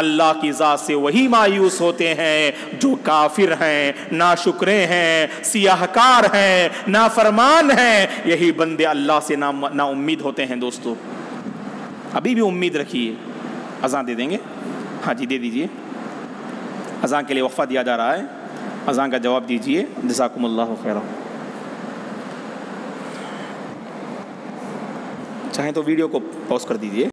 اللہ کی ذات سے وہی مایوس ہوتے ہیں جو کافر ہیں، ناشکرے ہیں، سیاہ کار ہیں، نافرمان ہیں. یہی بندے اللہ سے نا امید ہوتے ہیں. دوستو ابھی بھی امید رکھیے. اذان دے دیں گے؟ ہاں جی دے دیجئے. اذان کے لیے وقفہ دیا جا رہا ہے، اذان کا جواب دیجئے. جزاکم اللہ خیرا. چاہیں تو ویڈیو کو پاز کر دیجئے.